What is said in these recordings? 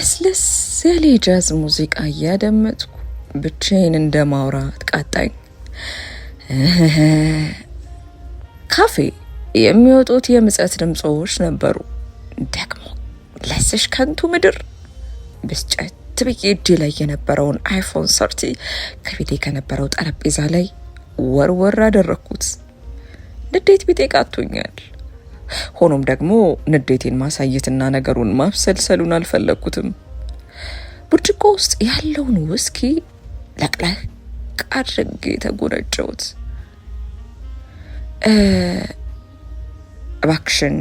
ለስለስ ያለ ጃዝ ሙዚቃ እያደመጥኩ ብቻዬን እንደማውራት ቃጣኝ። ካፌ የሚወጡት የምጸት ድምጾች ነበሩ። ደግሞ ለስሽ ከንቱ ምድር ብስጨት ብዬ እጄ ላይ የነበረውን አይፎን 30 ከፊቴ ከነበረው ጠረጴዛ ላይ ወርወር አደረኩት። ንዴት ቢጤ ቃቶኛል። ሆኖም ደግሞ ንዴቴን ማሳየትና ነገሩን ማብሰልሰሉን አልፈለግኩትም። ብርጭቆ ውስጥ ያለውን ውስኪ ለቅለቅ አድርጌ ተጎነጨሁት። እባክሽን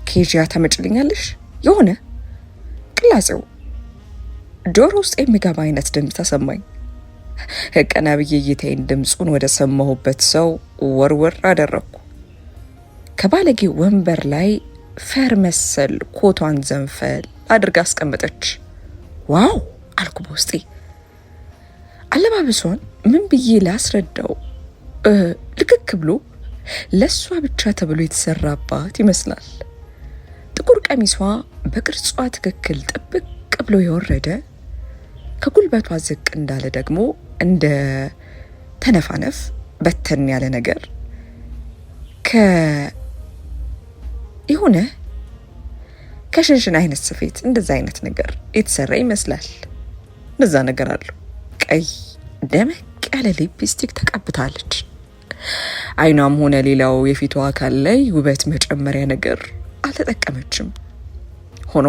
ኬጂያ ታመጭልኛለሽ? የሆነ ቅላጼው ጆሮ ውስጥ የሚገባ አይነት ድምፅ ተሰማኝ። ቀና ብዬ እይታዬን ድምፁን ወደ ሰማሁበት ሰው ወርወር አደረግኩ። ከባለጌ ወንበር ላይ ፈር መሰል ኮቷን ዘንፈል አድርጋ አስቀመጠች። ዋው አልኩ በውስጤ። አለባበሷን ምን ብዬ ላስረዳው? ልክክ ብሎ ለሷ ብቻ ተብሎ የተሰራባት ይመስላል። ጥቁር ቀሚሷ በቅርጿ ትክክል ጥብቅ ብሎ የወረደ፣ ከጉልበቷ ዝቅ እንዳለ ደግሞ እንደ ተነፋነፍ በተን ያለ ነገር የሆነ ከሽንሽን አይነት ስፌት እንደዛ አይነት ነገር የተሰራ ይመስላል። እንደዛ ነገር አለው። ቀይ ደመቅ ያለ ሊፕስቲክ ተቀብታለች። አይኗም ሆነ ሌላው የፊቷ አካል ላይ ውበት መጨመሪያ ነገር አልተጠቀመችም። ሆኖ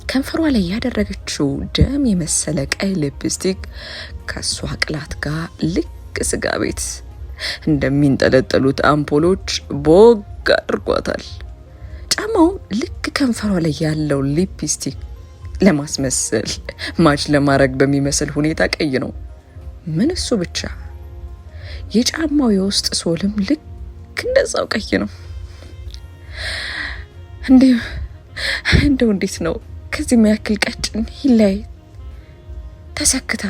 ከንፈሯ ላይ ያደረገችው ደም የመሰለ ቀይ ሊፕስቲክ ከሷ ቅላት ጋር ልክ ስጋ ቤት እንደሚንጠለጠሉት አምፖሎች ቦግ አድርጓታል። ጫማው ልክ ከንፈሯ ላይ ያለው ሊፕስቲክ ለማስመሰል ማች ለማድረግ በሚመስል ሁኔታ ቀይ ነው። ምን እሱ ብቻ፣ የጫማው የውስጥ ሶልም ልክ እንደዛው ቀይ ነው። እንደው እንዴት ነው ከዚህ የሚያክል ቀጭን ሂላይ ተሰክታ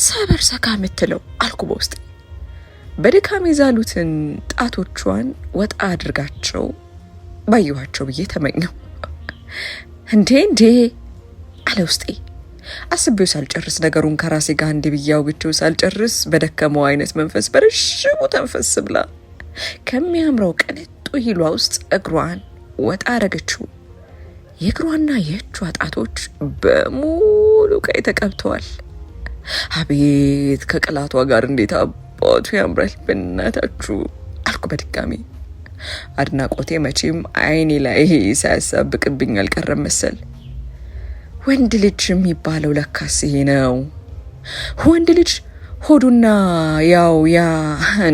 ሰበር ሰካ የምትለው አልኩ በውስጤ። በድካም የዛሉትን ጣቶቿን ወጣ አድርጋቸው ባየኋቸው ብዬ ተመኘው። እንዴ አለ ውስጤ። አስቤው ሳልጨርስ ነገሩን ከራሴ ጋር እንዲ ብያው ግቼው ሳልጨርስ በደከመው አይነት መንፈስ በረሽሙ ተንፈስ ብላ ከሚያምረው ቅንጡ ሂሏ ውስጥ እግሯን ወጣ አረገችው። የእግሯና የእጇ ጣቶች በሙሉ ቀይ ተቀብተዋል። አቤት ከቅላቷ ጋር እንዴት አባቱ ያምራል በእናታችሁ አልኩ በድጋሚ። አድናቆቴ መቼም አይኔ ላይ ሳያሳብቅብኝ አልቀረም መሰል። ወንድ ልጅ የሚባለው ለካስ ይሄ ነው። ወንድ ልጅ ሆዱና ያው ያ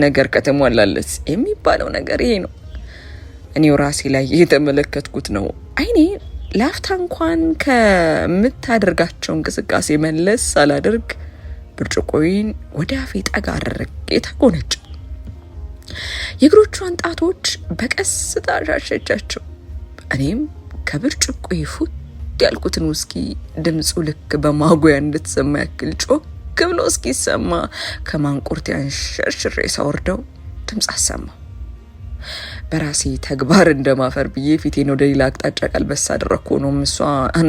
ነገር ከተሟላለት የሚባለው ነገር ይሄ ነው። እኔው ራሴ ላይ የተመለከትኩት ነው። አይኔ ላፍታ እንኳን ከምታደርጋቸው እንቅስቃሴ መለስ ሳላደርግ ብርጭቆዬን ወደ አፌ ጠጋ አድርጌ ተጎነጨ። የእግሮቿን ጣቶች በቀስታ ሻሸቻቸው። እኔም ከብርጭቆዬ ፉት ያልኩትን ውስኪ ድምፁ ልክ በማጉያ እንድትሰማ ያክል ጮክ ብሎ እስኪሰማ ከማንቁርት አንሸርሽሬ ሳወርደው ድምፅ አሰማው። በራሴ ተግባር እንደማፈር ብዬ ፊቴን ወደ ሌላ አቅጣጫ ቀልበስ አደረኩ። ሆኖም እሷ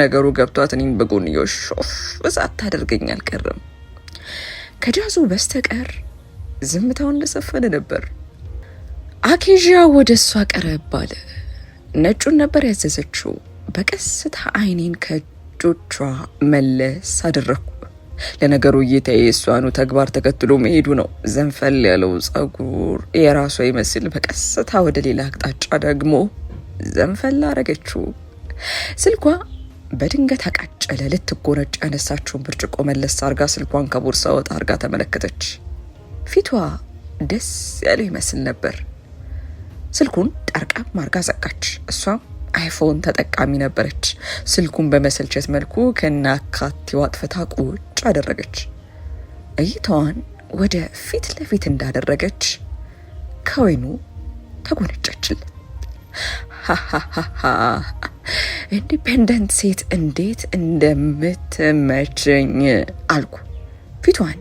ነገሩ ገብቷት እኔን በጎንዮሽ ሾፍ በሳት ታደርገኝ አልቀርም። ከጃዙ በስተቀር ዝምታው እንደሰፈነ ነበር። አኬዣ ወደ እሷ ቀረብ አለ። ነጩን ነበር ያዘዘችው። በቀስታ አይኔን ከእጆቿ መለስ አደረኩ። ለነገሩ እይታዬ እሷኑ ተግባር ተከትሎ መሄዱ ነው። ዘንፈል ያለው ጸጉር የራሷ ይመስል በቀስታ ወደ ሌላ አቅጣጫ ደግሞ ዘንፈል አረገችው። ስልኳ በድንገት አቃጨለ። ልትጎነጭ ያነሳችውን ብርጭቆ መለስ አርጋ ስልኳን ከቦርሳ ወጣ አርጋ ተመለከተች። ፊቷ ደስ ያለው ይመስል ነበር። ስልኩን ጠርቃም አርጋ ዘጋች። እሷም አይፎን ተጠቃሚ ነበረች። ስልኩን በመሰልቸት መልኩ ከናካቴው አጥፍታ ቁጭ አደረገች። እይታዋን ወደ ፊት ለፊት እንዳደረገች ከወይኑ ተጎነጨችለት። ኢንዲፔንደንት ሴት እንዴት እንደምትመቸኝ አልኩ። ፊቷን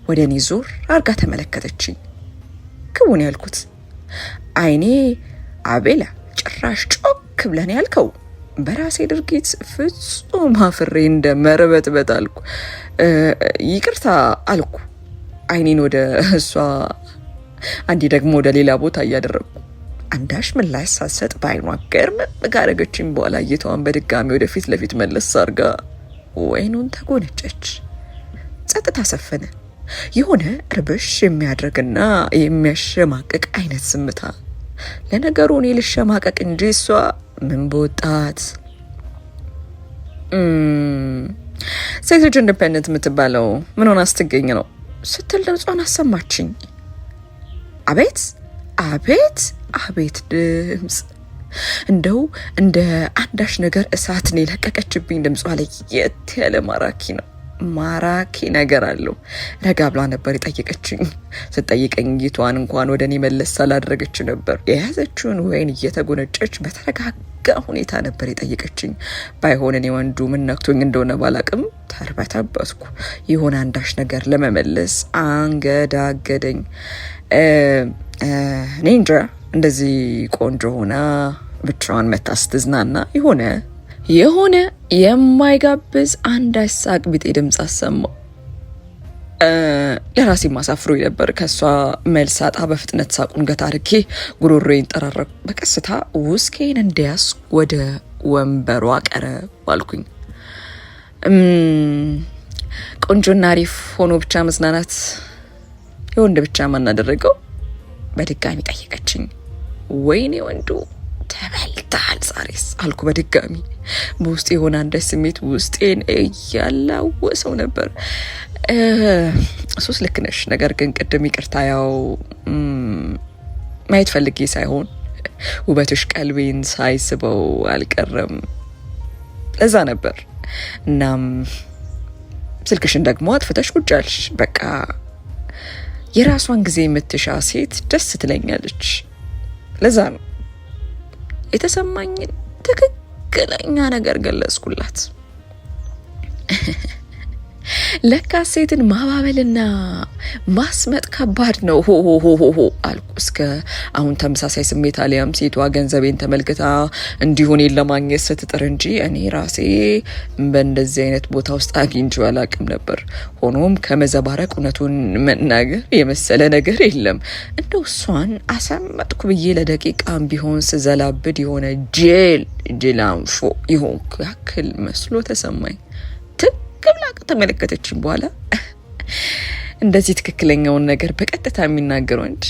ወደ እኔ ዞር አርጋ ተመለከተችኝ። ክቡን ያልኩት አይኔ አቤላ ጭራሽ ጮክ ብለን ያልከው በራሴ ድርጊት ፍጹም አፍሬ እንደ መርበትበት አልኩ። ይቅርታ አልኩ፣ አይኔን ወደ እሷ አንዴ ደግሞ ወደ ሌላ ቦታ እያደረግኩ። አንዳች ምላሽ ሳትሰጥ በአይኗ ገርመም ካረገችኝ በኋላ እይታዋን በድጋሚ ወደፊት ለፊት መለስ አርጋ ወይኑን ተጎነጨች። ጸጥታ ሰፈነ። የሆነ እርብሽ የሚያደርግና የሚያሸማቅቅ አይነት ዝምታ። ለነገሩ እኔ ልሸማቀቅ እንጂ እሷ ምን በወጣት። ሴት ልጅ ኢንዲፔንደንት የምትባለው ምን ሆና ስትገኝ ነው ስትል ድምጿን አሰማችኝ። አቤት አቤት አቤት ድምፅ! እንደው እንደ አንዳች ነገር እሳትን የለቀቀችብኝ ድምጿ ለየት ያለ ማራኪ ነው። ማራኪ ነገር አለው። ረጋ ብላ ነበር የጠየቀችኝ። ስትጠይቀኝ ጌቷን እንኳን ወደ እኔ መለስ አላደረገች ነበር። የያዘችውን ወይን እየተጎነጨች በተረጋጋ ሁኔታ ነበር የጠየቀችኝ። ባይሆን እኔ ወንዱ ምን ነክቶኝ እንደሆነ ባላቅም ተርበተበትኩ። የሆነ አንዳች ነገር ለመመለስ አንገዳገደኝ። እኔ እንጃ እንደዚህ ቆንጆ ሆና ብቻዋን መታ ስትዝናና የሆነ የማይጋብዝ አንዳች ሳቅ ቢጤ ድምፅ አሰማው። ለራሴ ማሳፍሮ ነበር። ከሷ መልስ አጣ በፍጥነት ሳቁን ገታ አድርጌ ጉሮሮዬን ጠራረኩ። በቀስታ ውስኬን እንዲያስ ወደ ወንበሯ ቀረብ አልኩኝ። ቆንጆና አሪፍ ሆኖ ብቻ መዝናናት የወንድ ብቻ ማናደረገው? በድጋሚ ጠየቀችኝ። ወይኔ ወንዱ ተበልተሃል ዛሬስ አልኩ በድጋሚ። በውስጤ የሆነ አንዳች ስሜት ውስጤን እያላወሰው ነበር። ሶስት ልክ ነሽ፣ ነገር ግን ቅድም ይቅርታ፣ ያው ማየት ፈልጌ ሳይሆን ውበትሽ ቀልቤን ሳይስበው አልቀረም፣ ለዛ ነበር። እናም ስልክሽን ደግሞ አጥፍተሽ ቁጭ አልሽ። በቃ የራሷን ጊዜ የምትሻ ሴት ደስ ትለኛለች። ለዛ ነው የተሰማኝን ትክክለኛ ነገር ገለጽኩላት። ለካ ሴትን ማባበልና ማስመጥ ከባድ ነው። ሆ አልኩ። እስከ አሁን ተመሳሳይ ስሜት አሊያም ሴቷ ገንዘቤን ተመልክታ እንዲሆን ለማግኘት ስትጥር እንጂ እኔ ራሴ በእንደዚህ አይነት ቦታ ውስጥ አግኝቼው አላቅም ነበር። ሆኖም ከመዘባረቅ እውነቱን መናገር የመሰለ ነገር የለም። እንደው እሷን አሰመጥኩ ብዬ ለደቂቃም ቢሆን ስዘላብድ የሆነ ጅላንፎ ይሆንኩ ያክል መስሎ ተሰማኝ። ግብላ ከተመለከተችኝ በኋላ እንደዚህ ትክክለኛውን ነገር በቀጥታ የሚናገር ወንድ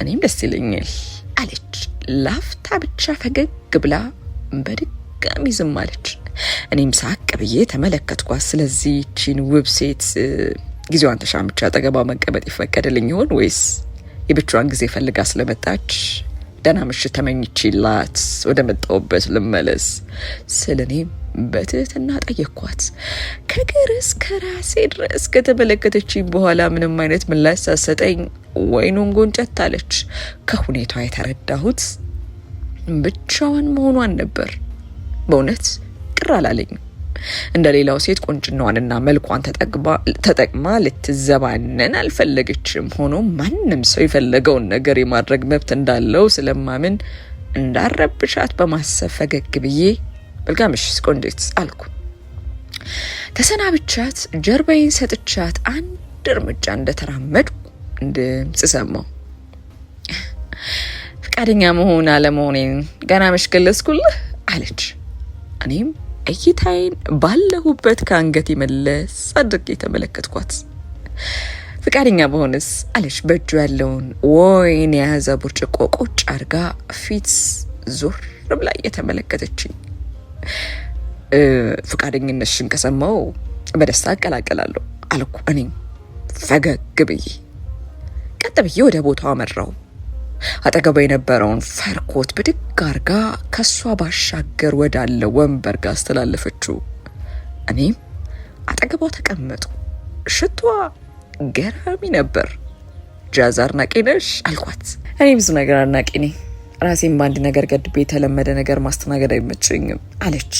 እኔም ደስ ይለኛል አለች። ላፍታ ብቻ ፈገግ ብላ በድጋሚ ዝም አለች። እኔም ሳቅ ብዬ ተመለከትኳት። ስለዚህ ይህችን ውብ ሴት ጊዜዋን ተሻምቻ አጠገቧ መቀመጥ ይፈቀድልኝ ይሆን ወይስ የብቻዋን ጊዜ ፈልጋ ስለመጣች ደህና ምሽት ተመኝቼላት ወደ መጣሁበት ልመለስ ስል እኔም በትህትና ጠየቅኳት። ከግር እስከ ራሴ ድረስ ከተመለከተችኝ በኋላ ምንም አይነት ምላሽ ሳትሰጠኝ ወይኑን ጎንጨት አለች። ከሁኔታዋ የተረዳሁት ብቻዋን መሆኗን ነበር። በእውነት ቅር አላለኝም። እንደ ሌላው ሴት ቁንጅናዋንና መልኳን ተጠቅማ ልትዘባነን አልፈለገችም። ሆኖም ማንም ሰው የፈለገውን ነገር የማድረግ መብት እንዳለው ስለማምን እንዳረብሻት በማሰብ ፈገግ ብዬ መልካምሽ ቆንጆት አልኩ። ተሰናብቻት ጀርባዬን ሰጥቻት አንድ እርምጃ እንደተራመድኩ ድምጽ ሰማሁ። ፈቃደኛ መሆን አለመሆኔን ገና መች ገለጽኩልህ አለች። እኔም እይታዬን ባለሁበት ከአንገቴ መለስ አድርጌ ተመለከትኳት። ፈቃደኛ በሆንስ አለች። በእጁ ያለውን ወይን የያዘ ብርጭቆ ቁጭ አድርጋ ፊት ዞር ብላ እየተመለከተችኝ። ፈቃደኝነትሽን ከሰማው በደስታ አቀላቀላለሁ አልኩ። እኔም ፈገግ ብዬ ቀጥ ብዬ ወደ ቦታው አመራው። አጠገቧ የነበረውን ፈርኮት ብድግ አርጋ ከሷ ባሻገር ወዳለ ወንበር ጋር አስተላለፈችው። እኔም አጠገቧ ተቀመጡ። ሽቷ ገራሚ ነበር። ጃዝ አድናቂ ነሽ አልኳት። እኔ ብዙ ነገር አድናቂ ነኝ። ራሴን በአንድ ነገር ገድቤ የተለመደ ነገር ማስተናገድ አይመቸኝም አለች፣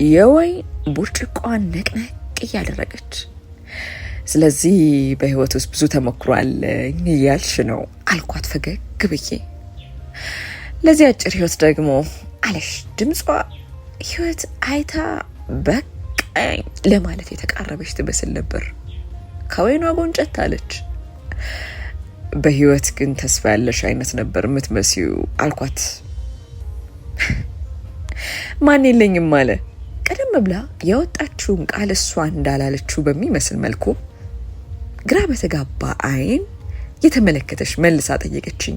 የወይን ብርጭቆዋን ነቅነቅ እያደረገች። ስለዚህ በህይወት ውስጥ ብዙ ተሞክሯል እያልሽ ነው አልኳት ፈገግ ብዬ። ለዚህ አጭር ህይወት ደግሞ አለሽ ድምጿ ህይወት አይታ በቃኝ ለማለት የተቃረበች ትመስል ነበር። ከወይኗ ጎንጨት አለች። በህይወት ግን ተስፋ ያለሽ አይነት ነበር የምትመስዩ አልኳት። ማን የለኝም አለ። ቀደም ብላ ያወጣችውን ቃል እሷ እንዳላለችው በሚመስል መልኩ ግራ በተጋባ አይን የተመለከተች መልሳ ጠየቀችኝ።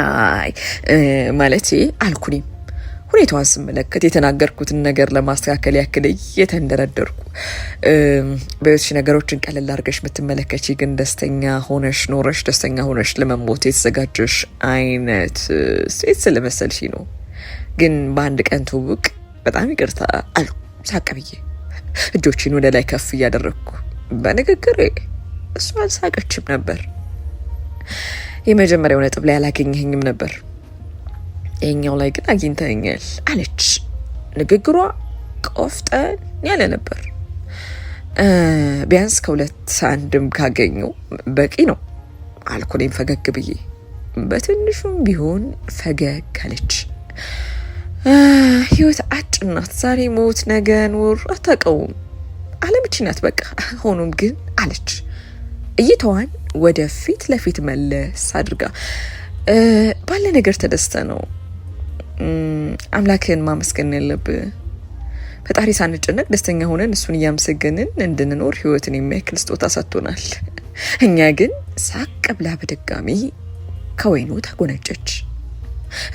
አይ ማለቴ አልኩኝ። ሁኔታዋን ስመለከት የተናገርኩትን ነገር ለማስተካከል ያክል እየተንደረደርኩ በህይወትሽ ነገሮችን ቀለል አድርገሽ የምትመለከቺ ግን ደስተኛ ሆነሽ ኖረሽ ደስተኛ ሆነሽ ለመሞት የተዘጋጀሽ አይነት ሴት ስለመሰልሽ ነው። ግን በአንድ ቀን ትውውቅ በጣም ይቅርታ አልኩ ሳቅ ብዬ እጆችን ወደ ላይ ከፍ እያደረግኩ። በንግግሬ እሷ አልሳቀችም ነበር። የመጀመሪያው ነጥብ ላይ አላገኘኝም ነበር፣ ይሄኛው ላይ ግን አግኝተኛል አለች። ንግግሯ ቆፍጠን ያለ ነበር። ቢያንስ ከሁለት አንድም ካገኘው በቂ ነው አልኩ እኔም ፈገግ ብዬ። በትንሹም ቢሆን ፈገግ አለች። ህይወት አጭር ናት። ዛሬ ሞት ነገ ኑር አታውቀውም። አለምችን ናት በቃ። ሆኖም ግን አለች እይታዋን ወደ ፊት ለፊት መለስ አድርጋ ባለ ነገር ተደስተ ነው አምላክን ማመስገን ያለብህ። ፈጣሪ ሳንጨነቅ ደስተኛ ሆነን እሱን እያመሰገንን እንድንኖር ህይወትን የሚያክል ስጦታ ሰጥቶናል። እኛ ግን ሳቅ ብላ በድጋሚ ከወይኑ ተጎነጨች።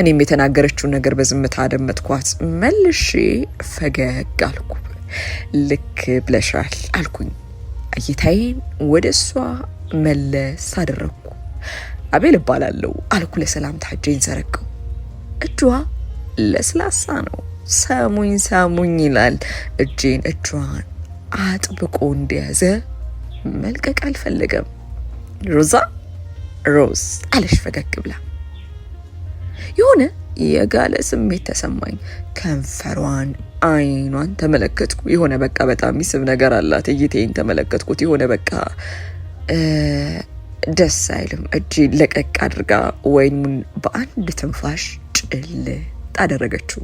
እኔም የተናገረችውን ነገር በዝምታ አደመጥኳት። መልሼ ፈገግ አልኩ። ልክ ብለሻል አልኩኝ። እይታዬን ወደ እሷ መለስ አደረግኩ። አቤል እባላለሁ አልኩ ለሰላምታ እጄን ዘረጋው። እጇ ለስላሳ ነው። ሳሙኝ ሳሙኝ ይላል። እጇን አጥብቆ እንደያዘ መልቀቅ አልፈለገም። ሮዝ አለሽ ፈገግ ብላ። የሆነ የጋለ ስሜት ተሰማኝ። ከንፈሯን አይኗን ተመለከትኩ። የሆነ በቃ በጣም የሚስብ ነገር አላት። እይቴን ተመለከትኩት። የሆነ በቃ ደስ አይልም። እጄን ለቀቅ አድርጋ ወይኑን በአንድ ትንፋሽ ጭልጥ አደረገችው።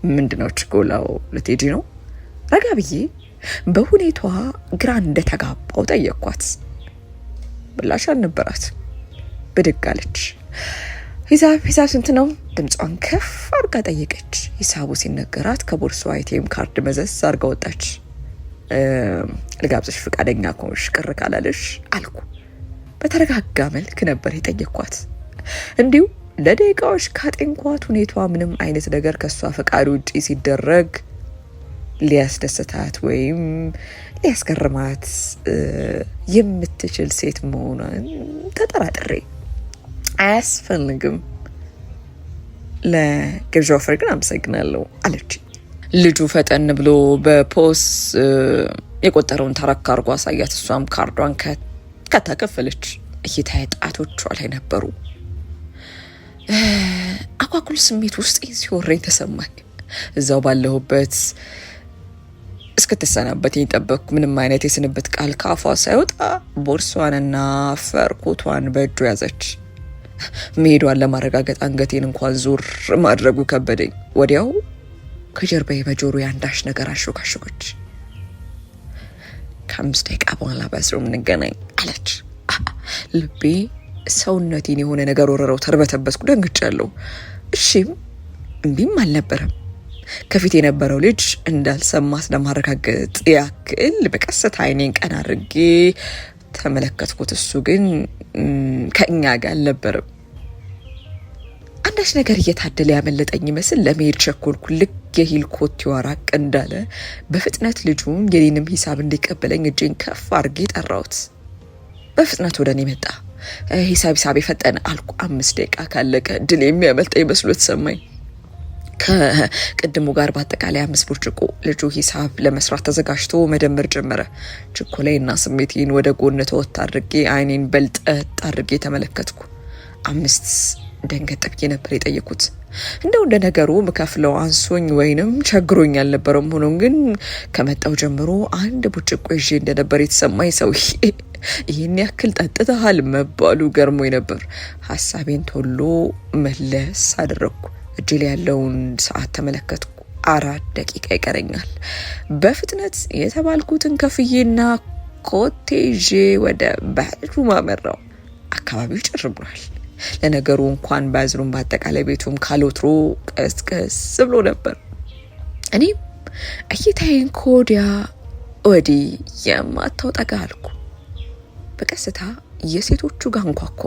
ምንድነው ችኮላው? ልትሄጂ ነው? ረጋ ብዬ በሁኔታዋ ግራ እንደተጋባው ጠየቅኳት። ብላሽ አልነበራት። ብድግ አለች። ሂሳብ ስንት ነው? ድምጿን ከፍ አድርጋ ጠየቀች። ሂሳቡ ሲነገራት ከቦርሳዋ ኤቲኤም ካርድ መዘዝ አድርጋ ወጣች። ልጋብዝሽ ፍቃደኛ ከሆንሽ ቅር ካላለሽ አልኩ። በተረጋጋ መልክ ነበር የጠየቅኳት። እንዲሁ ለደቂቃዎች ካጤንኳት ሁኔታዋ ምንም አይነት ነገር ከሷ ፈቃድ ውጪ ሲደረግ ሊያስደስታት ወይም ሊያስገርማት የምትችል ሴት መሆኗን ተጠራጥሬ አያስፈልግም፣ ለግብዣው ፍሬ ግን አመሰግናለሁ አለች። ልጁ ፈጠን ብሎ በፖስ የቆጠረውን ተረካ አርጎ አሳያት። እሷም ካርዷን ከታከፈለች። እይታዬ ጣቶቿ ላይ ነበሩ። አጓጉል ስሜት ውስጥ ሲወረኝ ተሰማኝ። እዛው ባለሁበት እስክትሰናበትኝ ጠበቅኩ። ምንም አይነት የስንብት ቃል ካፏ ሳይወጣ ቦርሷንና ፈርኮቷን በእጁ ያዘች። መሄዷን ለማረጋገጥ አንገቴን እንኳን ዙር ማድረጉ ከበደኝ። ወዲያው ከጀርባዬ በጆሮ ያንዳሽ ነገር አሾካሾኮች። ከ5 ደቂቃ በኋላ በስሩም እንገናኝ አለች። ልቤ ሰውነቴን የሆነ ነገር ወረረው። ተርበተበስኩ፣ ደንግጫለሁ። እሺም እምቢም አልነበረም። ከፊት የነበረው ልጅ እንዳልሰማት ለማረጋገጥ ያክል በቀስታ አይኔን ቀና አድርጌ ተመለከትኩት። እሱ ግን ከእኛ ጋር አልነበረም። አንዳች ነገር እየታደለ ያመለጠኝ ይመስል ለመሄድ ቸኮልኩ። ልክ የሂል ኮቴዋ ራቅ እንዳለ በፍጥነት ልጁን የኔንም ሂሳብ እንዲቀበለኝ እጄን ከፍ አድርጌ ጠራሁት። በፍጥነት ወደ እኔ መጣ። ሂሳብ የፈጠነ አልኩ። 5 ደቂቃ ካለቀ ድል የሚያመልጠኝ መስሎ ተሰማኝ። ከቅድሙ ጋር በአጠቃላይ 5 ብርጭቆ። ልጁ ሂሳብ ለመስራት ተዘጋጅቶ መደመር ጀመረ። ችኮላይና ስሜቴን ወደ ጎን ተወት አድርጌ አይኔን በልጠጥ አድርጌ ተመለከትኩ። 5 ደንገጥ ብዬ ነበር የጠየኩት። እንደው እንደ ነገሩ ምከፍለው አንሶኝ ወይንም ቸግሮኝ አልነበረም። ሆኖም ግን ከመጣው ጀምሮ 1 ብርጭቆ ይዤ እንደነበር የተሰማኝ ሰውዬ ይህን ያክል ጠጥተሃል መባሉ ገርሞኝ ነበር። ሀሳቤን ቶሎ መለስ አደረግኩ። እጅ ላይ ያለውን ሰዓት ተመለከትኩ። 4 ደቂቃ ይቀረኛል። በፍጥነት የተባልኩትን ከፍዬና ኮቴ ይዤ ወደ ባዝሩም አመራው። አካባቢው ጭር ብሏል። ለነገሩ እንኳን ባዝሩም በአጠቃላይ ቤቱም ካሎትሮ ቀስቀስ ብሎ ነበር። እኔም እይታዬን ከወዲያ ወዲህ የማታው ጠጋ አልኩ። በቀስታ የሴቶቹ ጋር አንኳኳ።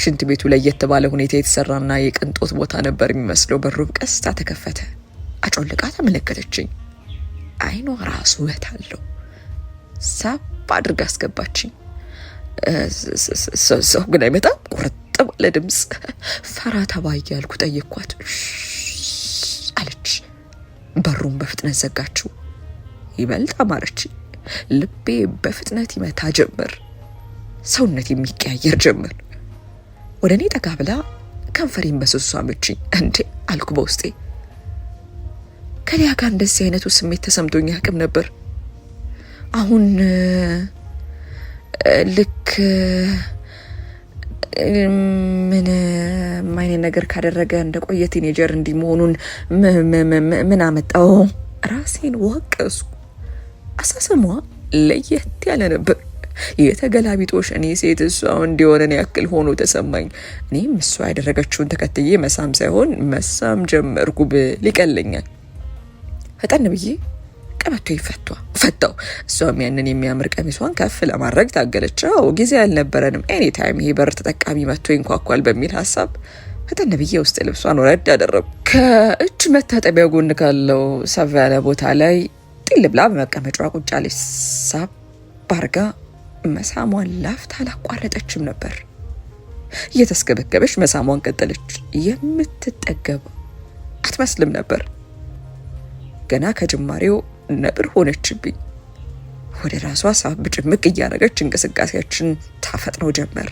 ሽንት ቤቱ ለየት ባለ ሁኔታ የተሰራና የቅንጦት ቦታ ነበር የሚመስለው። በሩ በቀስታ ተከፈተ። አጮልቃ ተመለከተችኝ። አይኗ ራሱ ውበት አለው። ሳብ አድርጋ አስገባችኝ። ሰው ግን አይመጣም? ቁርጥ ባለ ድምፅ ፈራ ተባ እያልኩ ጠየኳት። አለች። በሩን በፍጥነት ዘጋችው። ይበልጥ አማረች። ልቤ በፍጥነት ይመታ ጀመር። ሰውነት የሚቀያየር ጀመር። ወደ እኔ ጠጋ ብላ ከንፈሬን በስሱ አመችኝ። እንዴ አልኩ በውስጤ። ከሊያ ጋር እንደዚህ አይነቱ ስሜት ተሰምቶኝ አያውቅም ነበር። አሁን ልክ ምን አይነት ነገር ካደረገ እንደቆየ ቲኔጀር እንዲህ መሆኑን ምን አመጣው? ራሴን ወቀስኩ። አሳሰሟ ለየት ያለ ነበር። የተገላቢጦሽ እኔ ሴት እሷ እንዲሆነን ያክል ሆኖ ተሰማኝ። እኔም እሷ ያደረገችውን ተከትዬ መሳም ሳይሆን መሳም ጀመርኩ ብል ይቀለኛል። ፈጠን ብዬ ቀበቶ ፈታው። እሷም ያንን የሚያምር ቀሚሷን ከፍ ለማድረግ ታገለች። ጊዜ አልነበረንም። ኤኒ ታይም ይሄ በር ተጠቃሚ መጥቶ ይንኳኳል በሚል ሀሳብ ፈጠን ብዬ ውስጥ ልብሷን ወረድ አደረጉ። ከእጅ መታጠቢያ ጎን ካለው ሰፋ ያለ ቦታ ላይ ጢል ብላ በመቀመጫዋ ቁጭ አለች። ሳብ ባርጋ መሳሟን ላፍታ አላቋረጠችም ነበር። እየተስገበገበች መሳሟን ቀጠለች። የምትጠገብ አትመስልም ነበር። ገና ከጅማሬው ነብር ሆነችብኝ። ወደ ራሷ ሳብ ጭምቅ እያደረገች እንቅስቃሴያችን ታፈጥነው ጀመር።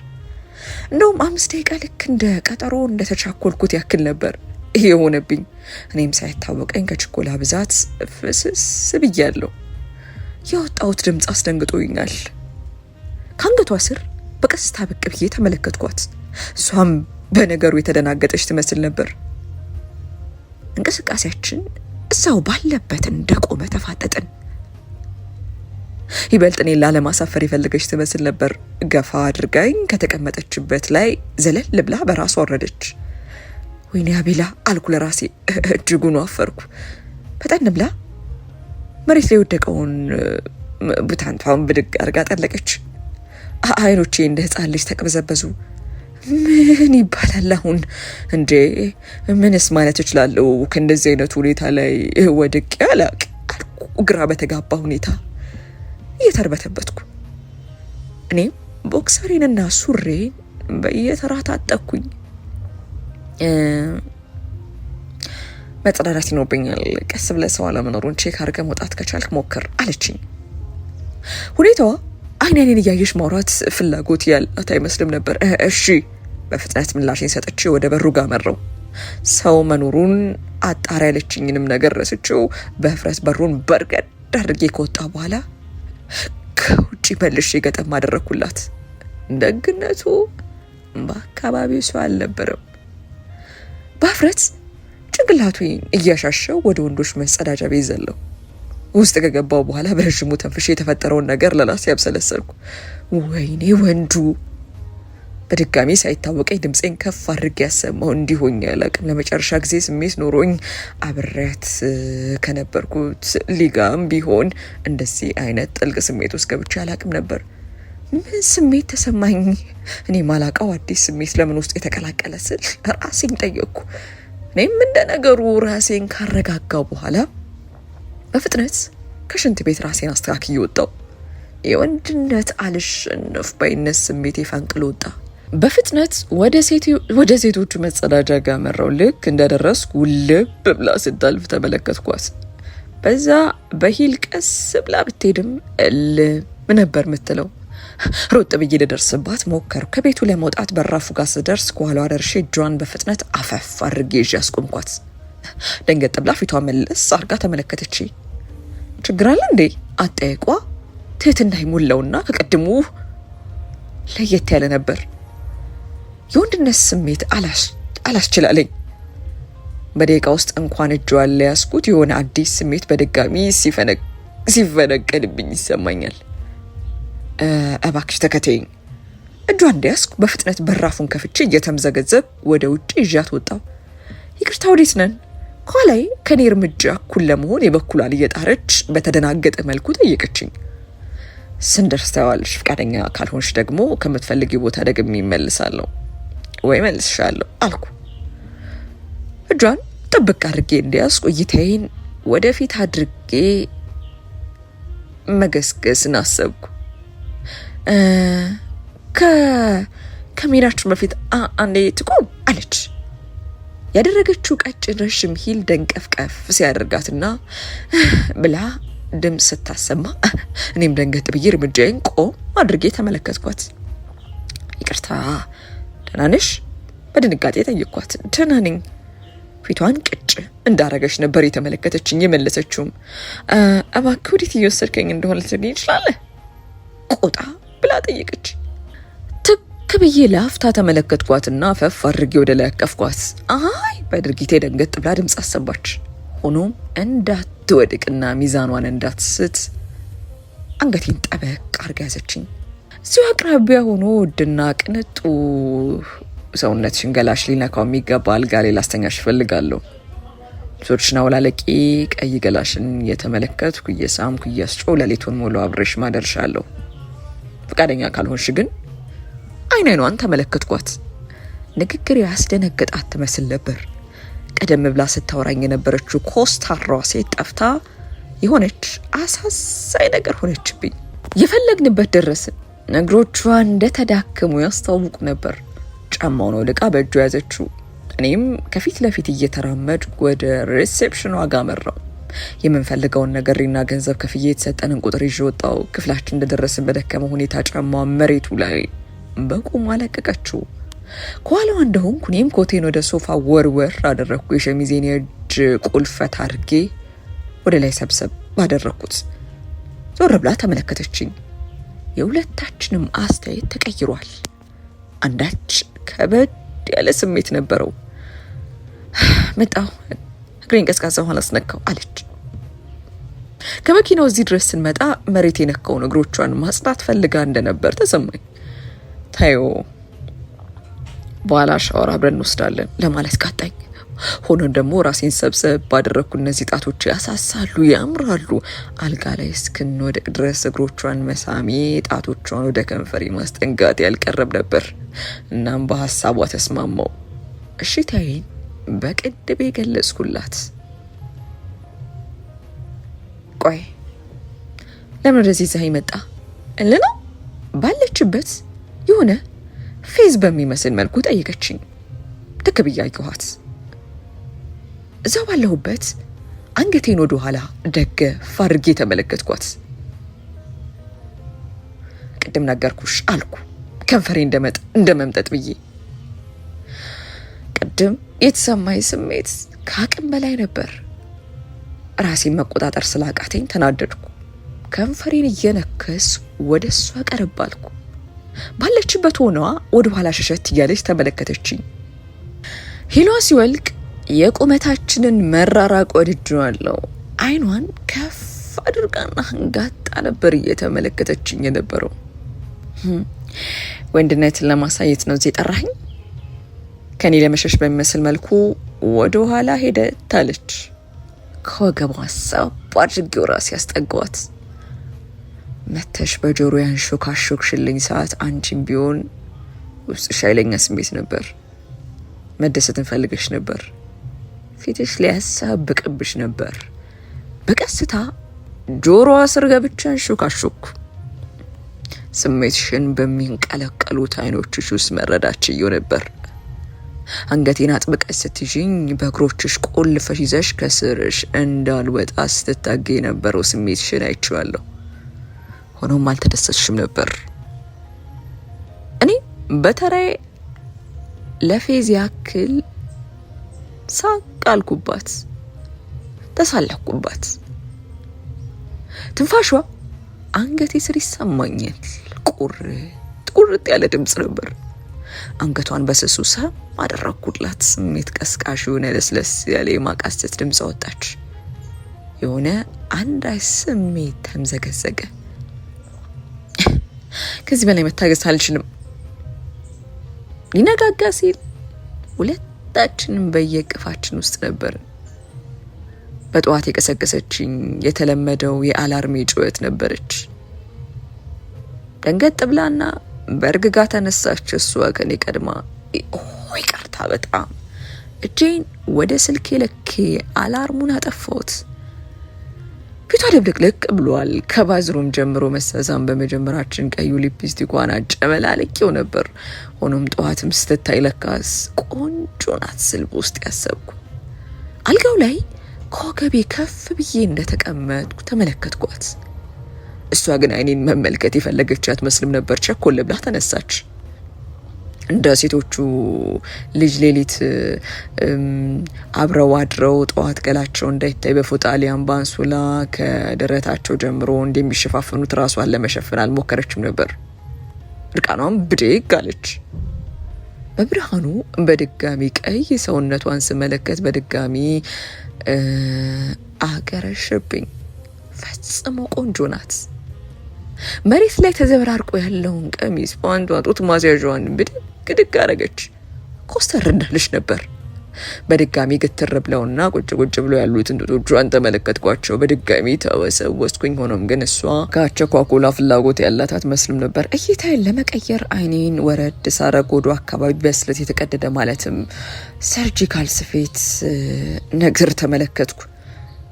እንደውም 5 ደቂቃ ልክ እንደ ቀጠሮ እንደተቻኮልኩት ያክል ነበር ይሄ የሆነብኝ። እኔም ሳይታወቀኝ ከችኮላ ብዛት ፍስስ ብያለሁ። ያወጣሁት ድምፅ አስደንግጦኛል። ከአንገቷ ስር በቀስታ ብቅ ብዬ ተመለከትኳት። እሷም በነገሩ የተደናገጠች ትመስል ነበር። እንቅስቃሴያችን እዛው ባለበት እንደቆመ ተፋጠጥን። ይበልጥ እኔን ላለማሳፈር የፈለገች ትመስል ነበር። ገፋ አድርጋኝ ከተቀመጠችበት ላይ ዘለል ብላ በራሷ ወረደች። ወይኔ አቤላ አልኩ ለራሴ። እጅጉን አፈርኩ። ፈጠን ብላ መሬት ላይ የወደቀውን ቡታንቷን ብድግ አድርጋ ጠለቀች። አይኖቼ እንደ ሕፃን ልጅ ተቅበዘበዙ። ምን ይባላል አሁን? እንዴ ምንስ ማለት እችላለሁ? ከእንደዚህ አይነቱ ሁኔታ ላይ ወድቄ አላቅ አልኩ ግራ በተጋባ ሁኔታ እየተርበተበትኩ። እኔም ቦክሰሬንና ሱሬን በየተራ ታጠቅኩኝ። መጸዳዳት ይኖርብኛል። ቀስ ብለህ ሰው አለመኖሩን ቼክ አድርገህ መውጣት ከቻልክ ሞክር አለችኝ። ሁኔታዋ አይኔን እያየሽ ማውራት ፍላጎት ያላት አይመስልም ነበር። እሺ በፍጥነት ምላሽን ሰጥቼ ወደ በሩ ጋር መራው። ሰው መኖሩን አጣሪ ያለችኝንም ነገር ረስቼው በህፍረት በሩን በርገድ አድርጌ ከወጣ በኋላ ከውጭ መልሼ ገጠም አደረኩላት። ደግነቱ በአካባቢው ሰው አልነበረም። በህፍረት ጭንቅላቱን እያሻሸው ወደ ወንዶች መጸዳጃ ቤት ዘለሁ። ውስጥ ከገባው በኋላ በረዥሙ ተንፍሼ የተፈጠረውን ነገር ለራሴ ያብሰለሰልኩ። ወይኔ ወንዱ! በድጋሚ ሳይታወቀኝ ድምፄን ከፍ አድርጌ ያሰማው እንዲሆኝ ያላቅም። ለመጨረሻ ጊዜ ስሜት ኖሮኝ አብሬያት ከነበርኩት ሊጋም ቢሆን እንደዚህ አይነት ጥልቅ ስሜት ውስጥ ገብቼ አላቅም ነበር። ምን ስሜት ተሰማኝ? እኔ ማላቀው አዲስ ስሜት ለምን ውስጥ የተቀላቀለ ስል ራሴን ጠየቅኩ። እኔም እንደ ነገሩ ራሴን ካረጋጋው በኋላ በፍጥነት ከሽንት ቤት ራሴን አስተካክዬ ወጣው። የወንድነት አልሸነፍ ባይነት ስሜቴ ፈንቅሎ ወጣ። በፍጥነት ወደ ሴቶቹ መጸዳጃ ጋር መራው። ልክ እንደደረስኩ ልብ ብላ ስታልፍ ተመለከትኳት። በዛ በሂል ቀስ ብላ ብትሄድም ምን ነበር የምትለው? ሮጥ ብዬ ልደርስባት ሞከርኩ። ከቤቱ ለመውጣት በራፉ ጋር ስደርስ ከኋላዋ ደርሼ እጇን በፍጥነት አፈፍ አድርጌ ይዤ አስቆምኳት። ደንገጥ ብላ ፊቷ መለስ አርጋ ተመለከተች። ችግር አለ እንዴ? አጠየቋ ትህትና ይሞላውና ከቀድሞ ለየት ያለ ነበር። የወንድነት ስሜት አላስችላለኝ። በደቂቃ ውስጥ እንኳን እጇን ያስኩት የሆነ አዲስ ስሜት በድጋሚ ሲፈነቀልብኝ ይሰማኛል። እባክሽ ተከተይኝ። እጇን እንደያዝኩ በፍጥነት በራፉን ከፍቼ እየተምዘገዘብ ወደ ውጭ ይዣት ወጣው። ይቅርታ ወዴት ነን? ከኋላዬ ከኔ እርምጃ እኩል ለመሆን የበኩሏን እየጣረች በተደናገጠ መልኩ ጠየቀችኝ። ስንደርስ ታያዋለሽ፣ ፈቃደኛ ካልሆንሽ ደግሞ ከምትፈልጊው ቦታ ደግሜ እመልሳለሁ ወይ መልስሻለሁ አልኩ። እጇን ጥብቅ አድርጌ እንደያዝኩ እይታዬን ወደፊት አድርጌ መገስገስን አሰብኩ። ከመሄዳችን በፊት አንዴ ትቆም አለች። ያደረገችው ቀጭን ረዥም ሂል ደንቀፍቀፍ ሲያደርጋትና ብላ ድምፅ ስታሰማ እኔም ደንገጥ ብዬ እርምጃዬን ቆም አድርጌ ተመለከትኳት። ይቅርታ ደህና ነሽ? በድንጋጤ ጠየቅኳት። ደህና ነኝ። ፊቷን ቅጭ እንዳረገች ነበር የተመለከተችኝ። የመለሰችውም እባክህ ወዴት እየወሰድከኝ እንደሆነ ልትነግሪኝ ትችላለህ? ቆጣ ብላ ጠየቀች። ትክ ብዬ ላፍታ ተመለከትኳትና ፈፍ አድርጌ ወደ ላይ አቀፍኳት። አይ በድርጊቴ ደንገጥ ብላ ድምፅ አሰባች። ሆኖም እንዳትወድቅና ሚዛኗን እንዳትስት አንገቴን ጠበቅ አርጋ ያዘችኝ። እዚሁ አቅራቢያ ሆኖ ውድና ቅንጡ ሰውነትሽን ገላሽ ሊነካው የሚገባ አልጋ ላይ ላስተኛሽ እፈልጋለሁ። ልብሶችና ወላለቂ ቀይ ገላሽን እየተመለከትኩ እየሳምኩ እያስጮህ ሌሊቱን ሙሉ አብሬሽ ማደርሻለሁ። ፈቃደኛ ካልሆንሽ ግን አይኗን ተመለከትኳት። ንግግር ያስደነገጣት ትመስል ነበር። ቀደም ብላ ስታወራኝ የነበረችው ኮስታራዋ ሴት ጠፍታ የሆነች አሳዛኝ ነገር ሆነችብኝ። የፈለግንበት ደረስን። እግሮቿ እንደተዳከሙ ያስታውቁ ነበር። ጫማውን ወልቃ በእጇ ያዘችው። እኔም ከፊት ለፊት እየተራመድኩ ወደ ሪሴፕሽኗ ጋር መራው። የምንፈልገውን ነገርና ገንዘብ ከፍዬ የተሰጠንን ቁጥር ይዤ ወጣው። ክፍላችን እንደደረስን በደከመ ሁኔታ ጫማዋን መሬቱ ላይ በቁም አለቀቀችው። ከኋላዋ እንደሆንኩ እኔም ኮቴን ወደ ሶፋ ወርወር አደረግኩ። የሸሚዜን የእጅ ቁልፈት አድርጌ ወደ ላይ ሰብሰብ ባደረግኩት። ዞር ብላ ተመለከተችኝ። የሁለታችንም አስተያየት ተቀይሯል። አንዳች ከበድ ያለ ስሜት ነበረው። መጣሁ፣ እግሬን ቀዝቃዛ ውሃ አስነካው አለች። ከመኪናው እዚህ ድረስ ስንመጣ መሬት የነካውን እግሮቿን ማጽዳት ፈልጋ እንደነበር ተሰማኝ። ታዮ በኋላ ሻወር አብረን እንወስዳለን ለማለት ቃጣኝ። ሆኖም ደግሞ ራሴን ሰብሰብ ባደረግኩ። እነዚህ ጣቶች ያሳሳሉ፣ ያምራሉ። አልጋ ላይ እስክንወድቅ ድረስ እግሮቿን መሳሜ፣ ጣቶቿን ወደ ከንፈሬ ማስጠንጋት ያልቀረብ ነበር። እናም በሀሳቧ ተስማማው። እሺታዬን በቅድቤ ገለጽኩላት። ቆይ ለምን ወደዚህ ይዘኸኝ መጣ እልና ባለችበት የሆነ ፌዝ በሚመስል መልኩ ጠየቀችኝ። ትክ ብዬ አየኋት። እዛው ባለሁበት አንገቴን ወደ ኋላ ደገፍ አድርጌ ተመለከትኳት። ቅድም ነገርኩሽ አልኩ ከንፈሬ እንደመምጠጥ ብዬ። ቅድም የተሰማኝ ስሜት ከአቅም በላይ ነበር። ራሴን መቆጣጠር ስላቃተኝ ተናደድኩ። ከንፈሬን እየነከስ ወደ እሷ ቀረብ አልኩ። ባለችበት ሆኗ ወደ ኋላ ሸሸት እያለች ተመለከተችኝ። ሂሏ ሲወልቅ የቁመታችንን መራራቅ ወድጄዋለሁ። አይኗን ከፍ አድርጋና አንጋጣ ነበር እየተመለከተችኝ የነበረው። ወንድነትን ለማሳየት ነው እዚህ ጠራኸኝ? ከኔ ለመሸሽ በሚመስል መልኩ ወደ ኋላ ሄደት አለች። ከወገቧ ሳብ አድርጌው ራሴ ያስጠጋዋት። መተሽ በጆሮ ያንሾካሾክሽልኝ ሰዓት አንቺም ቢሆን ውስጥሽ ኃይለኛ ስሜት ነበር። መደሰትን ፈልገሽ ነበር። ፊትሽ ሊያሳብቅብሽ ነበር። በቀስታ ጆሮዋ ስር ገብቼ አንሾካሾኩ። ስሜትሽን በሚንቀለቀሉት አይኖችሽ ውስጥ መረዳት ችዬው ነበር። አንገቴን አጥብቀሽ ስትይዥኝ በእግሮችሽ ቆልፈሽ ይዘሽ ከስርሽ እንዳልወጣ ስትታገይ የነበረው ስሜትሽን አይቼዋለሁ። ሆኖም አልተደሰትሽም ነበር። እኔ በተራዬ ለፌዝ ያክል ሳቅ አልኩባት፣ ተሳለኩባት። ትንፋሿ አንገቴ ስር ይሰማኛል። ቁርጥ ያለ ድምፅ ነበር። አንገቷን በስሱ ሳም አደረኩላት። ስሜት ቀስቃሽ የሆነ ለስለስ ያለ የማቃሰት ድምፅ ወጣች። የሆነ አንዳች ስሜት ተምዘገዘገ። ከዚህ በላይ መታገስ አልችልም። ሊነጋጋ ሲል ሁለታችንም በየቅፋችን ውስጥ ነበርን። በጠዋት የቀሰቀሰችኝ የተለመደው የአላርሜ ጩኸት ነበረች። ደንገጥ ብላና በእርግጋ ተነሳች። እሷ ከኔ ቀድማ ይቅርታ በጣም እጄን ወደ ስልኬ ለኬ አላርሙን አጠፋሁት። ፊቷ ድብልቅልቅ ብሏል። ከባዝሩም ጀምሮ መሳዛም በመጀመራችን ቀዩ ሊፕስቲኳን አጨመላለቄው ነበር። ሆኖም ጠዋትም ስትታይ ለካስ ቆንጆ ናት ስል በውስጥ ያሰብኩ። አልጋው ላይ ከወገቤ ከፍ ብዬ እንደተቀመጥኩ ተመለከትኳት። እሷ ግን አይኔን መመልከት የፈለገች አትመስልም ነበር። ቸኮል ብላ ተነሳች። እንደ ሴቶቹ ልጅ ሌሊት አብረው አድረው ጠዋት ገላቸው እንዳይታይ በፎጣ ሊያም ባንሶላ ከደረታቸው ጀምሮ እንደሚሸፋፈኑት ራሷን ለመሸፈን አልሞከረችም ነበር። እርቃኗም ብድግ አለች። በብርሃኑ በድጋሚ ቀይ ሰውነቷን ስመለከት በድጋሚ አገረሽብኝ። ፈጽሞ ቆንጆ ናት። መሬት ላይ ተዘበራርቆ ያለውን ቀሚስ ፓንቷን፣ ጡት ማስያዣዋን ብድግ አረገች። ኮስተር እንዳለች ነበር። በድጋሚ ግትር ብለውና ቁጭ ብለው ያሉትን ጡቶቿን ተመለከትኳቸው። በድጋሚ ተወሰወስኩኝ። ሆኖም ግን እሷ ከአቸኳኩላ ፍላጎት ያላት አትመስልም ነበር። እይታዬን ለመቀየር አይኔን ወረድ ሳረግ ወደ አካባቢ በስለት የተቀደደ ማለትም ሰርጂካል ስፌት ነገር ተመለከትኩ።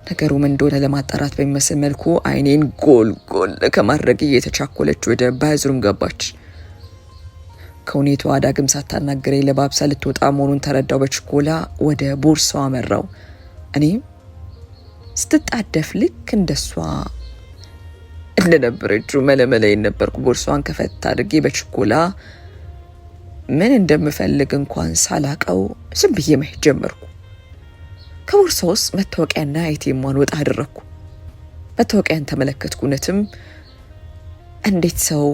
ነገሩ ምን እንደሆነ ለማጣራት በሚመስል መልኩ አይኔን ጎል ከማድረግ እየተቻኮለች ወደ ባዝሩም ገባች። ከሁኔታዋ ዳግም ሳታናግረኝ ለባብሳ ልትወጣ መሆኑን ተረዳው። በችኮላ ወደ ቦርሳዋ አመራው። እኔም ስትጣደፍ ልክ እንደሷ እንደነበረችው መለመለኝ ነበርኩ። ቦርሳዋን ከፈት አድርጌ በችኮላ ምን እንደምፈልግ እንኳን ሳላቀው ዝም ብዬ መሄድ ጀመርኩ። ከቦርሳ ውስጥ መታወቂያና አይቴሟን ወጣ አደረኩ። መታወቂያን ተመለከትኩ። እውነትም እንዴት ሰው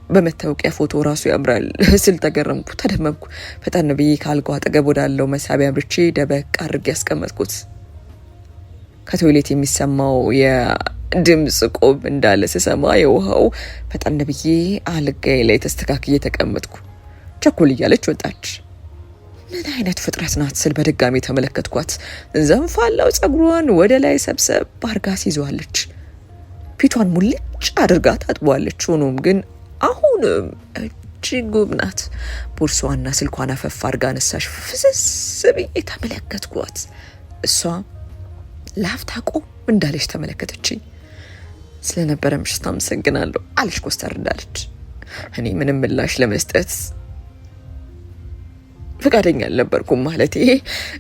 በመታወቂያ ፎቶ ራሱ ያምራል ስል ተገረምኩ፣ ተደመምኩ። ፈጠን ብዬ ካልጋው አጠገብ ወዳለው መሳቢያ አምርቼ ደበቅ አድርጌ ያስቀመጥኩት። ከቶይሌት የሚሰማው የድምጽ ቆብ እንዳለ ስሰማ የውሃው ፈጠን ብዬ አልጋዬ ላይ ተስተካክዬ ተቀመጥኩ። ቸኮል እያለች ወጣች። ምን አይነት ፍጥረት ናት ስል በድጋሚ ተመለከትኳት። ዘንፋላው ጸጉሯን ወደ ላይ ሰብሰብ አርጋ ሲይዘዋለች። ፊቷን ሙልጭ አድርጋ ታጥቧለች። ሆኖም ግን አሁንም እጅግ ውብ ናት። ቦርሳዋና ስልኳን አፈፍ አርጋ ነሳሽ። ፍስስ ብዬ ተመለከትኳት። እሷ ላፍታ ቆም እንዳለች ተመለከተችኝ። ስለነበረ ምሽት አመሰግናለሁ አለች ኮስተር እንዳለች። እኔ ምንም ምላሽ ለመስጠት ፈቃደኛ አልነበርኩም። ማለት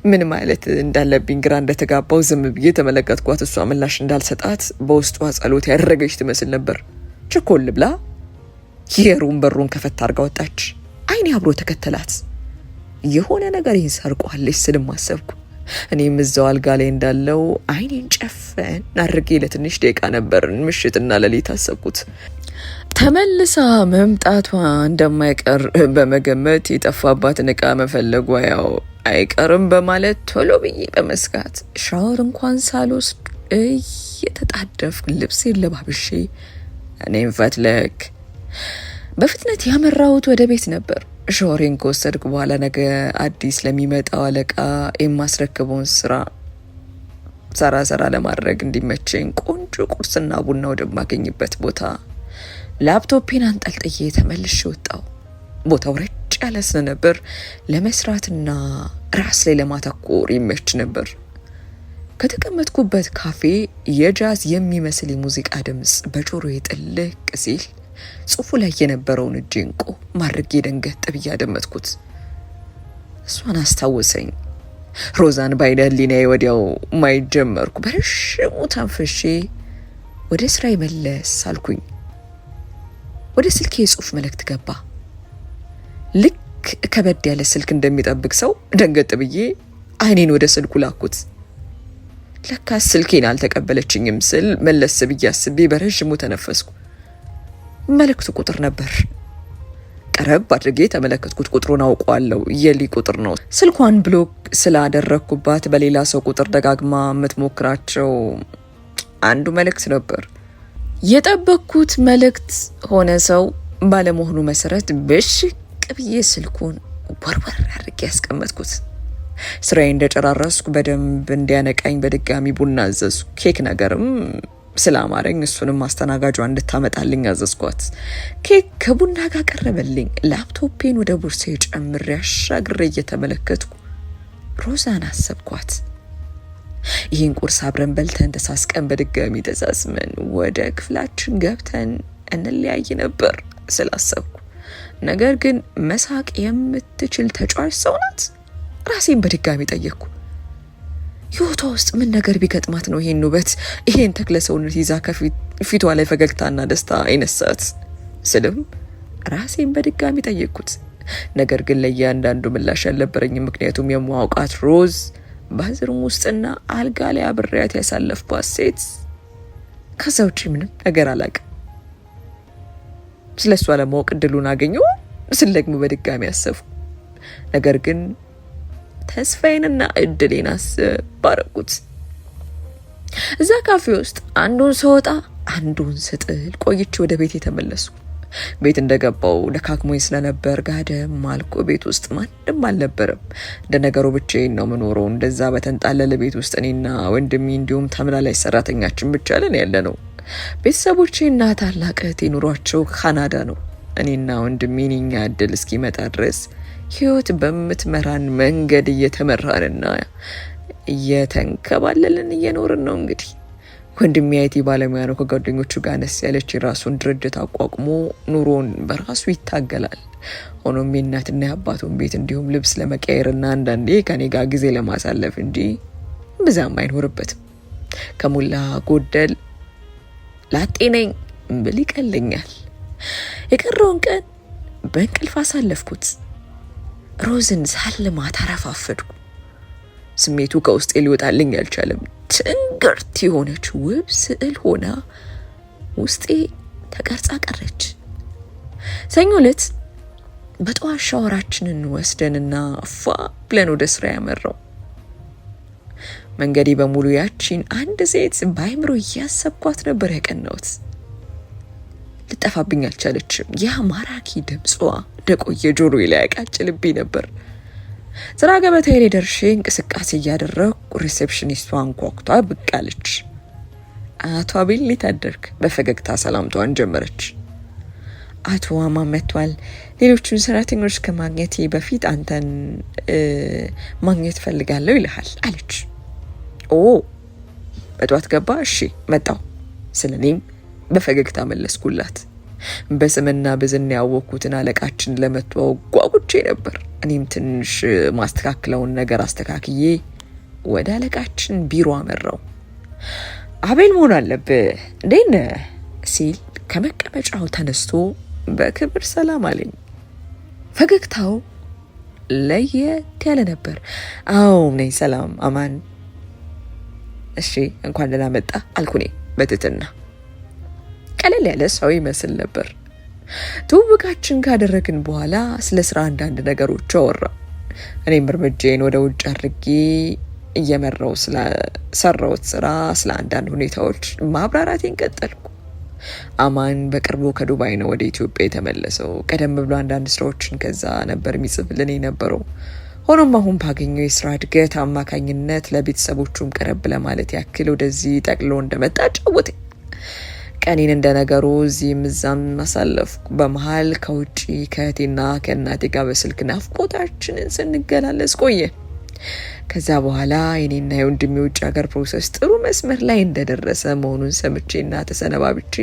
ምን ማለት እንዳለብኝ ግራ እንደተጋባው ዝም ብዬ ተመለከትኳት። እሷ ምላሽ እንዳልሰጣት በውስጧ ጸሎት ያደረገች ትመስል ነበር። ቸኮል ብላ የሩም በሩን ከፈት አድርጋ ወጣች። አይኔ አብሮ ተከተላት። የሆነ ነገር ይንሰርቋለች ስልም አሰብኩ። እኔም እዛው አልጋ ላይ እንዳለው አይኔን ጨፈን አድርጌ ለትንሽ ደቂቃ ነበር ምሽትና ሌሊት አሰብኩት። ተመልሳ መምጣቷ እንደማይቀር በመገመት የጠፋባትን እቃ መፈለጓ ያው አይቀርም በማለት ቶሎ ብዬ በመስጋት ሻወር እንኳን ሳልወስድ እየተጣደፍኩ ልብሴን ለባብሼ እኔም ፈትለክ በፍጥነት ያመራሁት ወደ ቤት ነበር። ሻወሬን ከወሰድኩ በኋላ ነገ አዲስ ለሚመጣው አለቃ የማስረክበውን ስራ ሰራ ለማድረግ እንዲመቸኝ ቆንጆ ቁርስና ቡና ወደማገኝበት ቦታ ላፕቶፔን አንጠልጥዬ ተመልሼ ወጣው። ቦታው ረጭ ያለ ስለነበር ለመስራትና ራስ ላይ ለማተኮር ይመች ነበር። ከተቀመጥኩበት ካፌ የጃዝ የሚመስል የሙዚቃ ድምጽ በጆሮዬ ጥልቅ ሲል ጽሑፉ ላይ የነበረውን እጄን ማድረጌ ደንገጥ ብዬ አደመጥኩት። እሷን አስታወሰኝ። ሮዛን ባይነ ህሊናዬ ወዲያው ማየት ጀመርኩ። በረሽሙ ተንፍሼ ወደ ስራዬ መለስ አልኩኝ። ወደ ስልኬ የጽሑፍ መልእክት ገባ። ልክ ከበድ ያለ ስልክ እንደሚጠብቅ ሰው ደንገጥ ብዬ አይኔን ወደ ስልኩ ላኩት። ለካ ስልኬን አልተቀበለችኝም ስል መለስ ብዬ አስቤ በረዥሙ ተነፈስኩ። መልእክቱ ቁጥር ነበር። ቀረብ አድርጌ ተመለከትኩት። ቁጥሩን አውቀዋለሁ። የሊ ቁጥር ነው። ስልኳን ብሎክ ስላደረግኩባት በሌላ ሰው ቁጥር ደጋግማ የምትሞክራቸው አንዱ መልእክት ነበር። የጠበቅኩት መልእክት ሆነ ሰው ባለመሆኑ መሰረት በሽቅ ብዬ ስልኩን ወርወር አድርጌ ያስቀመጥኩት። ስራዬ እንደጨራረስኩ በደንብ እንዲያነቃኝ በድጋሚ ቡና አዘዝኩ። ኬክ ነገርም ስላማረኝ እሱንም አስተናጋጇ እንድታመጣልኝ አዘዝኳት። ኬክ ከቡና ጋር ቀረበልኝ። ላፕቶፔን ወደ ቦርሳዬ ጨምሬ አሻግሬ እየተመለከትኩ ሮዛን አሰብኳት። ይህን ቁርስ አብረን በልተን ተሳስቀን በድጋሚ ተሳስመን ወደ ክፍላችን ገብተን እንለያይ ነበር ስላሰብኩ። ነገር ግን መሳቅ የምትችል ተጫዋች ሰው ናት? ራሴን በድጋሚ ጠየቅኩ። ህይወቷ ውስጥ ምን ነገር ቢገጥማት ነው ይሄን ውበት፣ ይሄን ተክለ ሰውነት ይዛ ከፊቷ ላይ ፈገግታና ደስታ አይነሳት ስልም ራሴን በድጋሚ ጠየቅኩት። ነገር ግን ለእያንዳንዱ ምላሽ አልነበረኝም። ምክንያቱም የማውቃት ሮዝ ባዝሩም ውስጥና አልጋ ላይ አብሬያት ያሳለፍኳት ሴት፣ ከዛ ውጪ ምንም ነገር አላውቅም። ስለሷ ለማወቅ እድሉን አገኘሁ ስል ደግሞ በድጋሚ አሰብኩ። ነገር ግን ተስፋዬንና እድሌን አስባረኩት። እዛ ካፌ ውስጥ አንዱን ስወጣ አንዱን ስጥል ቆይቼ ወደ ቤት የተመለስኩ። ቤት እንደገባው ደካክሞኝ ስለነበር ጋደም አልኩ። ቤት ውስጥ ማንም አልነበረም። እንደ ነገሩ ብቻዬን ነው የምኖረው። እንደዛ በተንጣለለ ቤት ውስጥ እኔና ወንድሜ እንዲሁም ተመላላሽ ሰራተኛችን ብቻ ነን ያለ ነው። ቤተሰቦቼና ታላቅ እህቴ ኑሯቸው ካናዳ ነው። እኔና ወንድሜ እኛ እድል እስኪመጣ ድረስ ህይወት በምትመራን መንገድ እየተመራንና እየተንከባለልን እየኖርን ነው። እንግዲህ ወንድሜ አይቲ ባለሙያ ነው። ከጓደኞቹ ጋር ነስ ያለች የራሱን ድርጅት አቋቁሞ ኑሮን በራሱ ይታገላል። ሆኖም የእናትና የአባቱን ቤት እንዲሁም ልብስ ለመቀየርና አንዳንዴ ከኔ ጋር ጊዜ ለማሳለፍ እንጂ ብዛም አይኖርበትም። ከሞላ ጎደል ላጤ ነኝ ብል ይቀለኛል። የቀረውን ቀን በእንቅልፍ አሳለፍኩት። ሮዝን ሳልማ ተረፋፈድኩ። ስሜቱ ከውስጤ ሊወጣልኝ አልቻለም። ትንግርት የሆነች ውብ ስዕል ሆና ውስጤ ተቀርጻ ቀረች። ሰኞ ዕለት በጠዋት ሻወራችንን ወስደንና ፏ ብለን ወደ ስራ ያመራው። መንገዴ በሙሉ ያቺን አንድ ሴት በአይምሮ እያሰብኳት ነበር ያቀናሁት። ልጠፋብኝ አልቻለችም። ያ ማራኪ ድምጿ እንደቆየ ጆሮዬ ላይ ያቃጭልብኝ ነበር። ስራ ገበታዬ ላይ ደርሼ እንቅስቃሴ እያደረኩ ሪሴፕሽኒስቷ አንኳኩታ ብቅ አለች። አቶ አቤል እንዴት አደርክ? በፈገግታ ሰላምታዋን ጀመረች። አቶ አማ መጥቷል። ሌሎቹን ሰራተኞች ከማግኘቴ በፊት አንተን ማግኘት ፈልጋለሁ ይልሃል አለች። ኦ በጧት ገባ? እሺ መጣው ስለኔም በፈገግታ መለስኩላት። በስምና በዝና ያወቅኩትን አለቃችን ለመተዋወቅ ጓጉቼ ነበር። እኔም ትንሽ ማስተካክለውን ነገር አስተካክዬ ወደ አለቃችን ቢሮ አመራው። አቤል መሆን አለብህ እንዴት ነህ ሲል ከመቀመጫው ተነስቶ በክብር ሰላም አለኝ። ፈገግታው ለየት ያለ ነበር። አዎ ነኝ፣ ሰላም አማን። እሺ እንኳን ደህና መጣ አልኩኔ በትህትና። ቀለል ያለ ሰው ይመስል ነበር። ትውውቃችን ካደረግን በኋላ ስለ ስራ አንዳንድ ነገሮች አወራ። እኔም እርምጃዬን ወደ ውጭ አድርጌ እየመራው ስለሰራሁት ስራ፣ ስለ አንዳንድ ሁኔታዎች ማብራራቴን ቀጠልኩ። አማን በቅርቡ ከዱባይ ነው ወደ ኢትዮጵያ የተመለሰው። ቀደም ብሎ አንዳንድ ስራዎችን ከዛ ነበር የሚጽፍልን የነበረው። ሆኖም አሁን ባገኘው የስራ እድገት አማካኝነት ለቤተሰቦቹም ቀረብ ለማለት ያክል ወደዚህ ጠቅሎ እንደመጣ ጫወተኝ። ቀኔን እንደነገሩ እዚህም እዛም ማሳለፍኩ። በመሀል ከውጪ ከእህቴና ከእናቴ ጋር በስልክ ናፍቆታችንን ስንገላለጽ ቆየ። ከዛ በኋላ የኔና የወንድሜ የውጭ ሀገር ፕሮሰስ ጥሩ መስመር ላይ እንደደረሰ መሆኑን ሰምቼና ተሰነባብቼ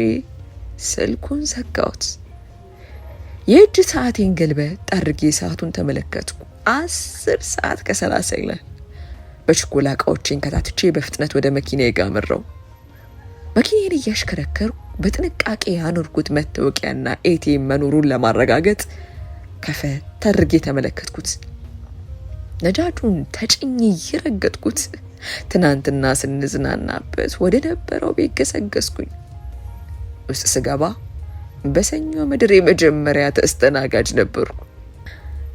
ስልኩን ዘጋሁት። የእጅ ሰዓቴን ገልበጥ አድርጌ ሰዓቱን ተመለከትኩ። 10 ሰዓት ከ30 ይላል። በችኮላ እቃዎቼን ከታትቼ በፍጥነት ወደ መኪናዬ ጋር መራው። መኪናዬን እያሽከረከርኩ በጥንቃቄ ያኖርኩት መታወቂያና ኤቲኤም መኖሩን ለማረጋገጥ ከፈት አድርጌ ተመለከትኩት። ነዳጁን ተጭኜ እየረገጥኩት ትናንትና ስንዝናናበት ወደ ነበረው ቤት ገሰገስኩኝ። ውስጥ ስገባ በሰኞ ምድር የመጀመሪያ ተስተናጋጅ ነበርኩ።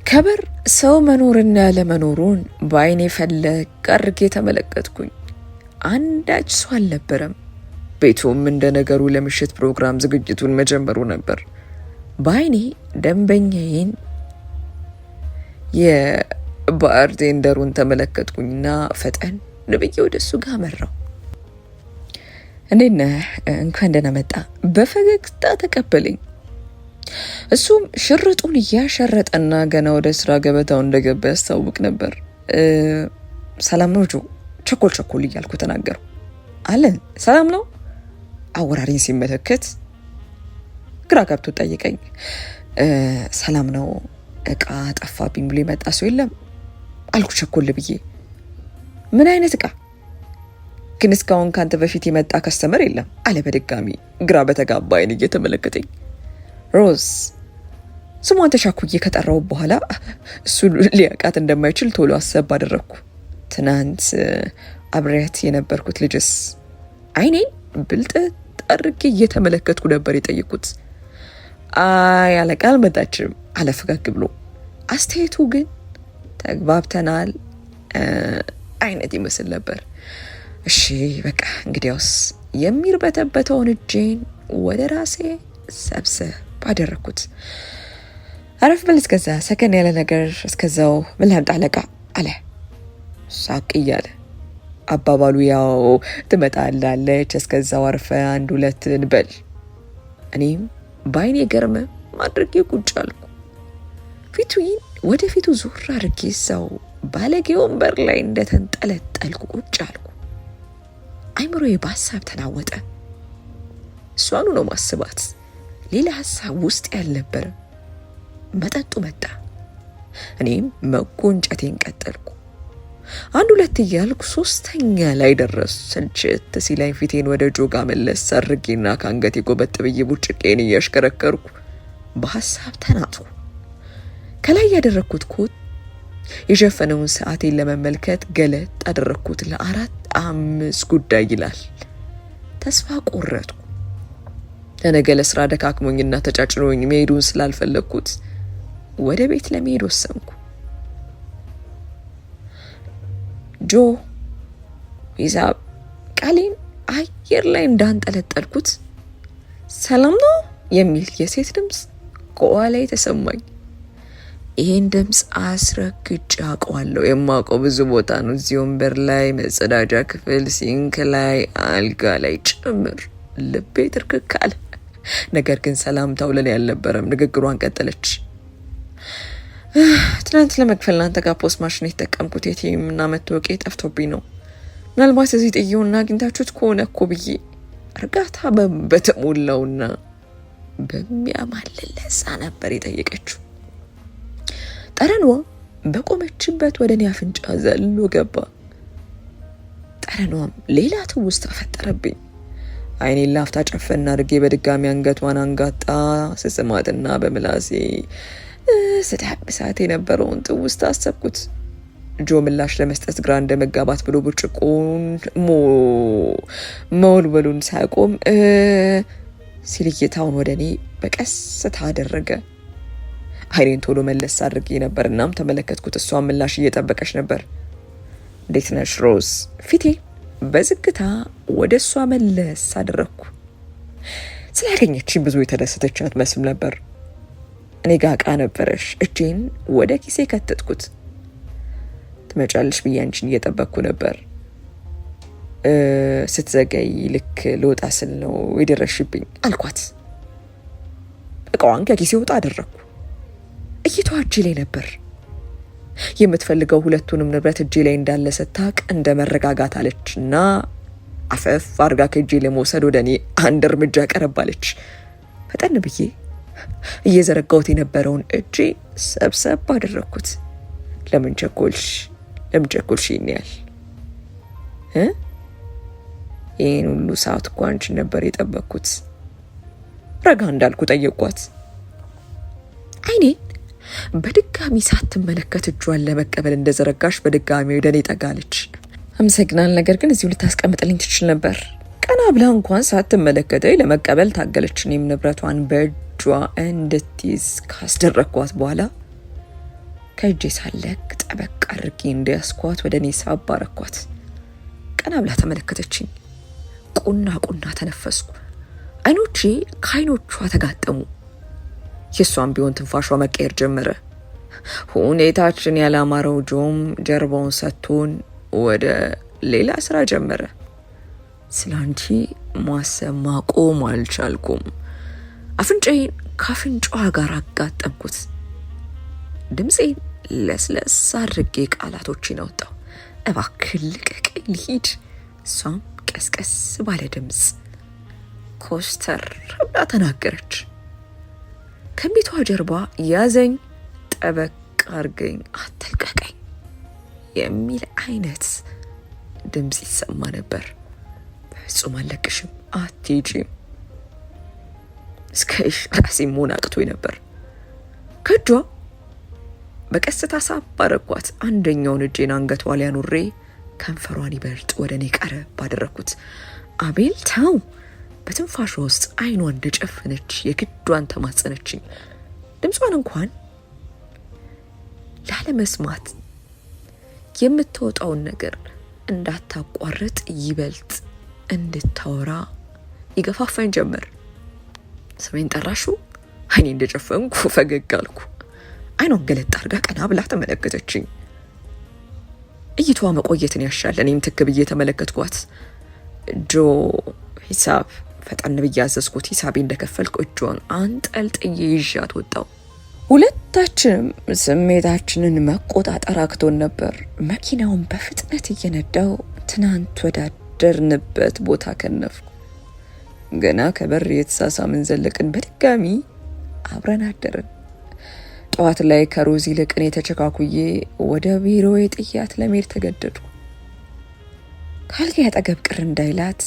ከበር ሰው መኖርና ያለመኖሩን በአይኔ ፈለግ አድርጌ ተመለከትኩኝ። አንዳች ሰው አልነበረም። ቤቱም እንደ ነገሩ ለምሽት ፕሮግራም ዝግጅቱን መጀመሩ ነበር። በአይኔ ደንበኛዬን የባርቴንደሩን ተመለከትኩኝና ፈጠን ብዬ ወደሱ ጋር መራው። እንዴት ነህ? እንኳን ደህና መጣ በፈገግታ ተቀበለኝ። እሱም ሽርጡን እያሸረጠና ገና ወደ ስራ ገበታው እንደገባ ያስታውቅ ነበር። ሰላም ነው ጆ? ቸኮል እያልኩ ተናገሩ። አለን ሰላም ነው? አወራሪን ሲመለከት ግራ ገብቶ ጠይቀኝ። ሰላም ነው፣ እቃ ጠፋብኝ ብሎ የመጣ ሰው የለም አልኩ ቸኮል ብዬ። ምን አይነት እቃ ግን? እስካሁን ካንተ በፊት የመጣ ከስተመር የለም አለ በድጋሚ ግራ በተጋባ አይን እየተመለከተኝ። ሮዝ ስሟን ተሻኩዬ ከጠራው በኋላ እሱ ሊያውቃት እንደማይችል ቶሎ አሰብ አደረግኩ። ትናንት አብሬያት የነበርኩት ልጅስ? አይኔን ብልጥጥ አድርጌ እየተመለከትኩ ነበር የጠየኩት። አይ አለቃ አልመጣችም አለ ፈገግ ብሎ። አስተያየቱ ግን ተግባብተናል አይነት ይመስል ነበር። እሺ በቃ እንግዲያውስ የሚርበተበተውን እጄን ወደ ራሴ ሰብስብ ባደረኩት። አረፍ ብል እስከዛ ሰከን ያለ ነገር እስከዛው ምን ላምጣ አለቃ አለ ሳቅ እያለ። አባባሉ ያው ትመጣላለች እስከዛው አርፈ አንድ ሁለት እንበል። እኔም በአይኔ ገርመ ማድረጌ ቁጭ አልኩ። ፊቱን ወደ ፊቱ ዞር አድርጌ ሰው ባለጌ ወንበር ላይ እንደተንጠለጠልኩ ቁጭ አልኩ። አይምሮዬ በሀሳብ ተናወጠ። እሷኑ ነው ማስባት፣ ሌላ ሀሳብ ውስጥ ያልነበረ። መጠጡ መጣ። እኔም መጎንጨቴን ቀጠልኩ። አንድ ሁለት እያልኩ ሶስተኛ ላይ ደረስ። ስልችት ሲላኝ ፊቴን ወደ ጆጋ መለስ አድርጌና ከአንገቴ ጎበጥ ብዬ ቡጭቄን እያሽከረከርኩ በሀሳብ ተናጥኩ። ከላይ ያደረግኩት ኮት የሸፈነውን ሰዓቴን ለመመልከት ገለጥ አደረግኩት። 4:05 ጉዳይ ይላል። ተስፋ ቆረጥኩ። ለነገ ለስራ ደካክሞኝና ተጫጭኖኝ መሄዱን ስላልፈለግኩት ወደ ቤት ለመሄድ ወሰንኩ። ጆ ሂሳብ ቃሌን አየር ላይ እንዳንጠለጠልኩት ሰላም ነው የሚል የሴት ድምፅ ከኋላዬ ተሰማኝ። ይሄን ድምፅ አስረግጬ አውቀዋለሁ። የማውቀው ብዙ ቦታ ነው። እዚህ ወንበር ላይ፣ መጸዳጃ ክፍል፣ ሲንክ ላይ፣ አልጋ ላይ ጭምር። ልቤ ትርክክ አለ። ነገር ግን ሰላምታው ለኔ አልነበረም። ንግግሯን ቀጠለች። ትናንት ለመክፈል እናንተ ጋር ፖስት ማሽን የተጠቀምኩት የቲም እና መታወቂያ ጠፍቶብኝ ነው። ምናልባት እዚህ ጥየውና አግኝታችሁት ከሆነ እኮ ብዬ እርጋታ በተሞላውና በሚያማልል ለዛ ነበር የጠየቀችው። ጠረኗ በቆመችበት ወደ እኔ አፍንጫ ዘሎ ገባ። ጠረኗም ሌላ ትውስታ ፈጠረብኝ። አይኔን ላፍታ ጨፈና አድርጌ በድጋሚ አንገቷን አንጋጣ ስስማትና በምላሴ ስዳብሳት የነበረውን ትውስታ አሰብኩት። ጆ ምላሽ ለመስጠት ግራ እንደመጋባት ብሎ ብርጭቆን መወልወሉን ሳያቆም ሲል እይታውን ወደ እኔ በቀስታ አደረገ። አይኔን ቶሎ መለስ አድርጌ ነበር። እናም ተመለከትኩት። እሷን ምላሽ እየጠበቀች ነበር። እንዴት ነሽ ሮዝ? ፊቴ በዝግታ ወደ እሷ መለስ አደረግኩ። ስላገኘችኝ ብዙ የተደሰተች አትመስልም ነበር። እኔ ጋ ዕቃ ነበረሽ። እጄን ወደ ኪሴ ከተትኩት። ትመጫለሽ ብዬ አንቺን እየጠበቅኩ ነበር። ስትዘገይ ልክ ልወጣ ስል ነው የደረሽብኝ አልኳት። እቃዋን ከኪሴ ወጣ አደረግኩ። እይቷ እጄ ላይ ነበር። የምትፈልገው ሁለቱንም ንብረት እጄ ላይ እንዳለ ስታቅ እንደ መረጋጋት አለችና አፈፍ አርጋ ከእጄ ለመውሰድ ወደ እኔ አንድ እርምጃ ቀረባለች። ፈጠን ብዬ እየዘረጋሁት የነበረውን እጄ ሰብሰብ አደረግኩት። ለምን ቸኮልሽ ይኛል? ይህን ሁሉ ሰዓት እኮ አንቺን ነበር የጠበቅኩት። ረጋ እንዳልኩ ጠየቅኳት። አይኔን በድጋሚ ሳትመለከት እጇን ለመቀበል እንደዘረጋሽ በድጋሚ ወደ እኔ ጠጋለች። አመሰግናል፣ ነገር ግን እዚሁ ልታስቀምጥልኝ ትችል ነበር። ቀና ብላ እንኳን ሳትመለከተኝ ለመቀበል ታገለች። እኔም ንብረቷን በእጇ እንድትይዝ ካስደረግኳት በኋላ ከእጄ ሳለቅ ጠበቅ አድርጌ እንዲያስኳት ወደ እኔ ሳብ አረኳት። ቀና ብላ ተመለከተችኝ። ቁና ተነፈስኩ። አይኖቼ ከአይኖቿ ተጋጠሙ። የሷን ቢሆን ትንፋሿ መቀየር ጀመረ። ሁኔታችን ያላማረው ጆም ጀርባውን ሰጥቶን ወደ ሌላ ስራ ጀመረ። ስላንቺ ማሰብ ማቆም አልቻልኩም። አፍንጫዬን ካፍንጫዋ ጋር አጋጠምኩት። ድምፄን ለስለስ አድርጌ ቃላቶችን አወጣው። እባክህ ልቀቀኝ ልሂድ። እሷም ቀስቀስ ባለ ድምፅ ኮስተር ብላ ተናገረች። ከቤቷ ጀርባ ያዘኝ፣ ጠበቅ አርገኝ፣ አትልቀቀኝ የሚል አይነት ድምፅ ይሰማ ነበር። በፍጹም አልለቅሽም፣ አትሄጂም። እስከ ራሴ መሆን አቅቶኝ ነበር። ከእጇ በቀስታ ሳብ አረኳት። አንደኛውን እጄን አንገቷ ላይ አኑሬ ከንፈሯን ይበልጥ ወደ እኔ ቀረብ ባደረኩት። አቤል ተው። በትንፋሿ ውስጥ አይኗ እንደጨፈነች የግዷን ተማጸነችኝ። ድምጿን እንኳን ላለመስማት የምትወጣውን ነገር እንዳታቋርጥ ይበልጥ እንድታወራ ይገፋፋኝ ጀመር። ስሜን ጠራሹ? አይኔ እንደጨፈንኩ ፈገግ አልኩ። አይኗን ገለጥ አድርጋ ቀና ብላ ተመለከተችኝ። እይቷ መቆየትን ያሻል። እኔም ትክ ብዬ ተመለከትኳት። ጆ ሂሳብ ፈጠን ብዬ አዘዝኩት። ሂሳቤ እንደከፈልኩ እጇን አንጠልጥዬ ይዣት ወጣው። ሁለታችንም ስሜታችንን መቆጣጠር አክቶን ነበር። መኪናውን በፍጥነት እየነዳው ትናንት ወዳደርንበት ቦታ ከነፍኩ። ገና ከበር የተሳሳምን ዘለቅን። በድጋሚ አብረን አደርን። ጠዋት ላይ ከሮዚ ይልቅ እኔ ተቸካኩዬ ወደ ቢሮዬ ጥያት ለመሄድ ተገደድኩ። ካልጋ አጠገብ ቅር እንዳይላት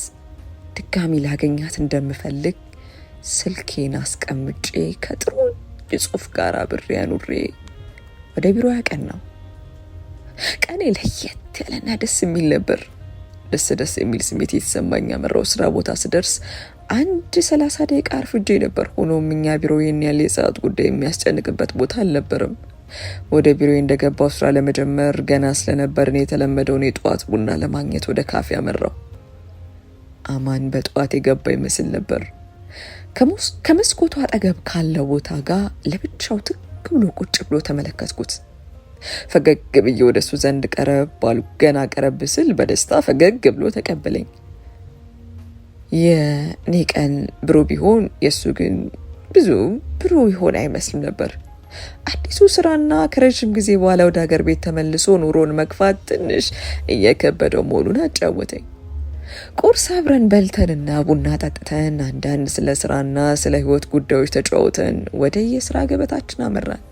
ድጋሚ ላገኛት እንደምፈልግ ስልኬን አስቀምጬ ከጥሩ ጽሑፍ ጋር አብሬ አኑሬ ወደ ቢሮ ያቀናው። ቀኔ ለየት ያለና ደስ የሚል ነበር። ደስ የሚል ስሜት የተሰማኝ አመራው። ስራ ቦታ ስደርስ 30 ደቂቃ አርፍጄ ነበር። ሆኖም እኛ ቢሮ ያለ የሰዓት ጉዳይ የሚያስጨንቅበት ቦታ አልነበረም። ወደ ቢሮ እንደገባው ስራ ለመጀመር ገና ስለነበር እኔ የተለመደውን የጠዋት ቡና ለማግኘት ወደ ካፌ አመራው። አማን በጠዋት የገባ ይመስል ነበር። ከመስኮቱ አጠገብ ካለው ቦታ ጋር ለብቻው ትክ ብሎ ቁጭ ብሎ ተመለከትኩት። ፈገግ ብዬ ወደሱ ዘንድ ቀረብ ባሉ። ገና ቀረብ ስል በደስታ ፈገግ ብሎ ተቀበለኝ። የኔ ቀን ብሩ ቢሆን የሱ ግን ብዙ ብሩ ይሆን አይመስልም ነበር። አዲሱ ስራና ከረጅም ጊዜ በኋላ ወደ ሀገር ቤት ተመልሶ ኑሮን መግፋት ትንሽ እየከበደው መሆኑን አጫወተኝ። ቁርስ አብረን በልተንና ቡና ጠጥተን አንዳንድ ስለ ስራና ስለ ህይወት ጉዳዮች ተጫውተን ወደ የስራ ገበታችን አመራን።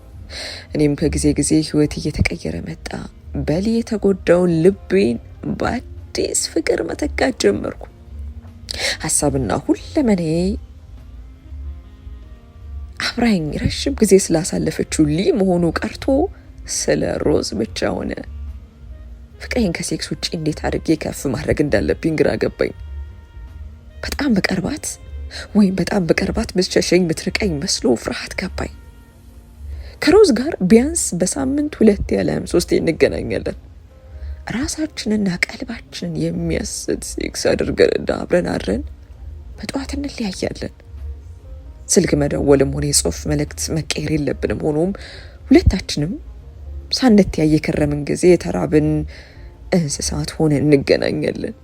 እኔም ከጊዜ ጊዜ ህይወት እየተቀየረ መጣ። በል የተጎዳውን ልቤን በአዲስ ፍቅር መተካት ጀመርኩ። ሀሳብና ሁለመኔ አብራኝ ረጅም ጊዜ ስላሳለፈችው መሆኑ ቀርቶ ስለ ሮዝ ብቻ ሆነ። ፍቅሬን ከሴክስ ውጭ እንዴት አድርጌ ከፍ ማድረግ እንዳለብኝ ግራ ገባኝ። በጣም በቀርባት ምትሸሸኝ ምትርቀኝ መስሎ ፍርሃት ገባኝ። ከሮዝ ጋር ቢያንስ በሳምንት 2 ያለም 3 እንገናኛለን። ራሳችንና ቀልባችንን የሚያስት ሴክስ አድርገን አብረን አድረን በጠዋት እንለያያለን። ስልክ መደወልም ሆነ የጽሁፍ መልእክት መቀየር የለብንም። ሆኖም ሁለታችንም ሳንተያይ የከረምን ጊዜ የተራብን እንስሳት ሆነን እንገናኛለን።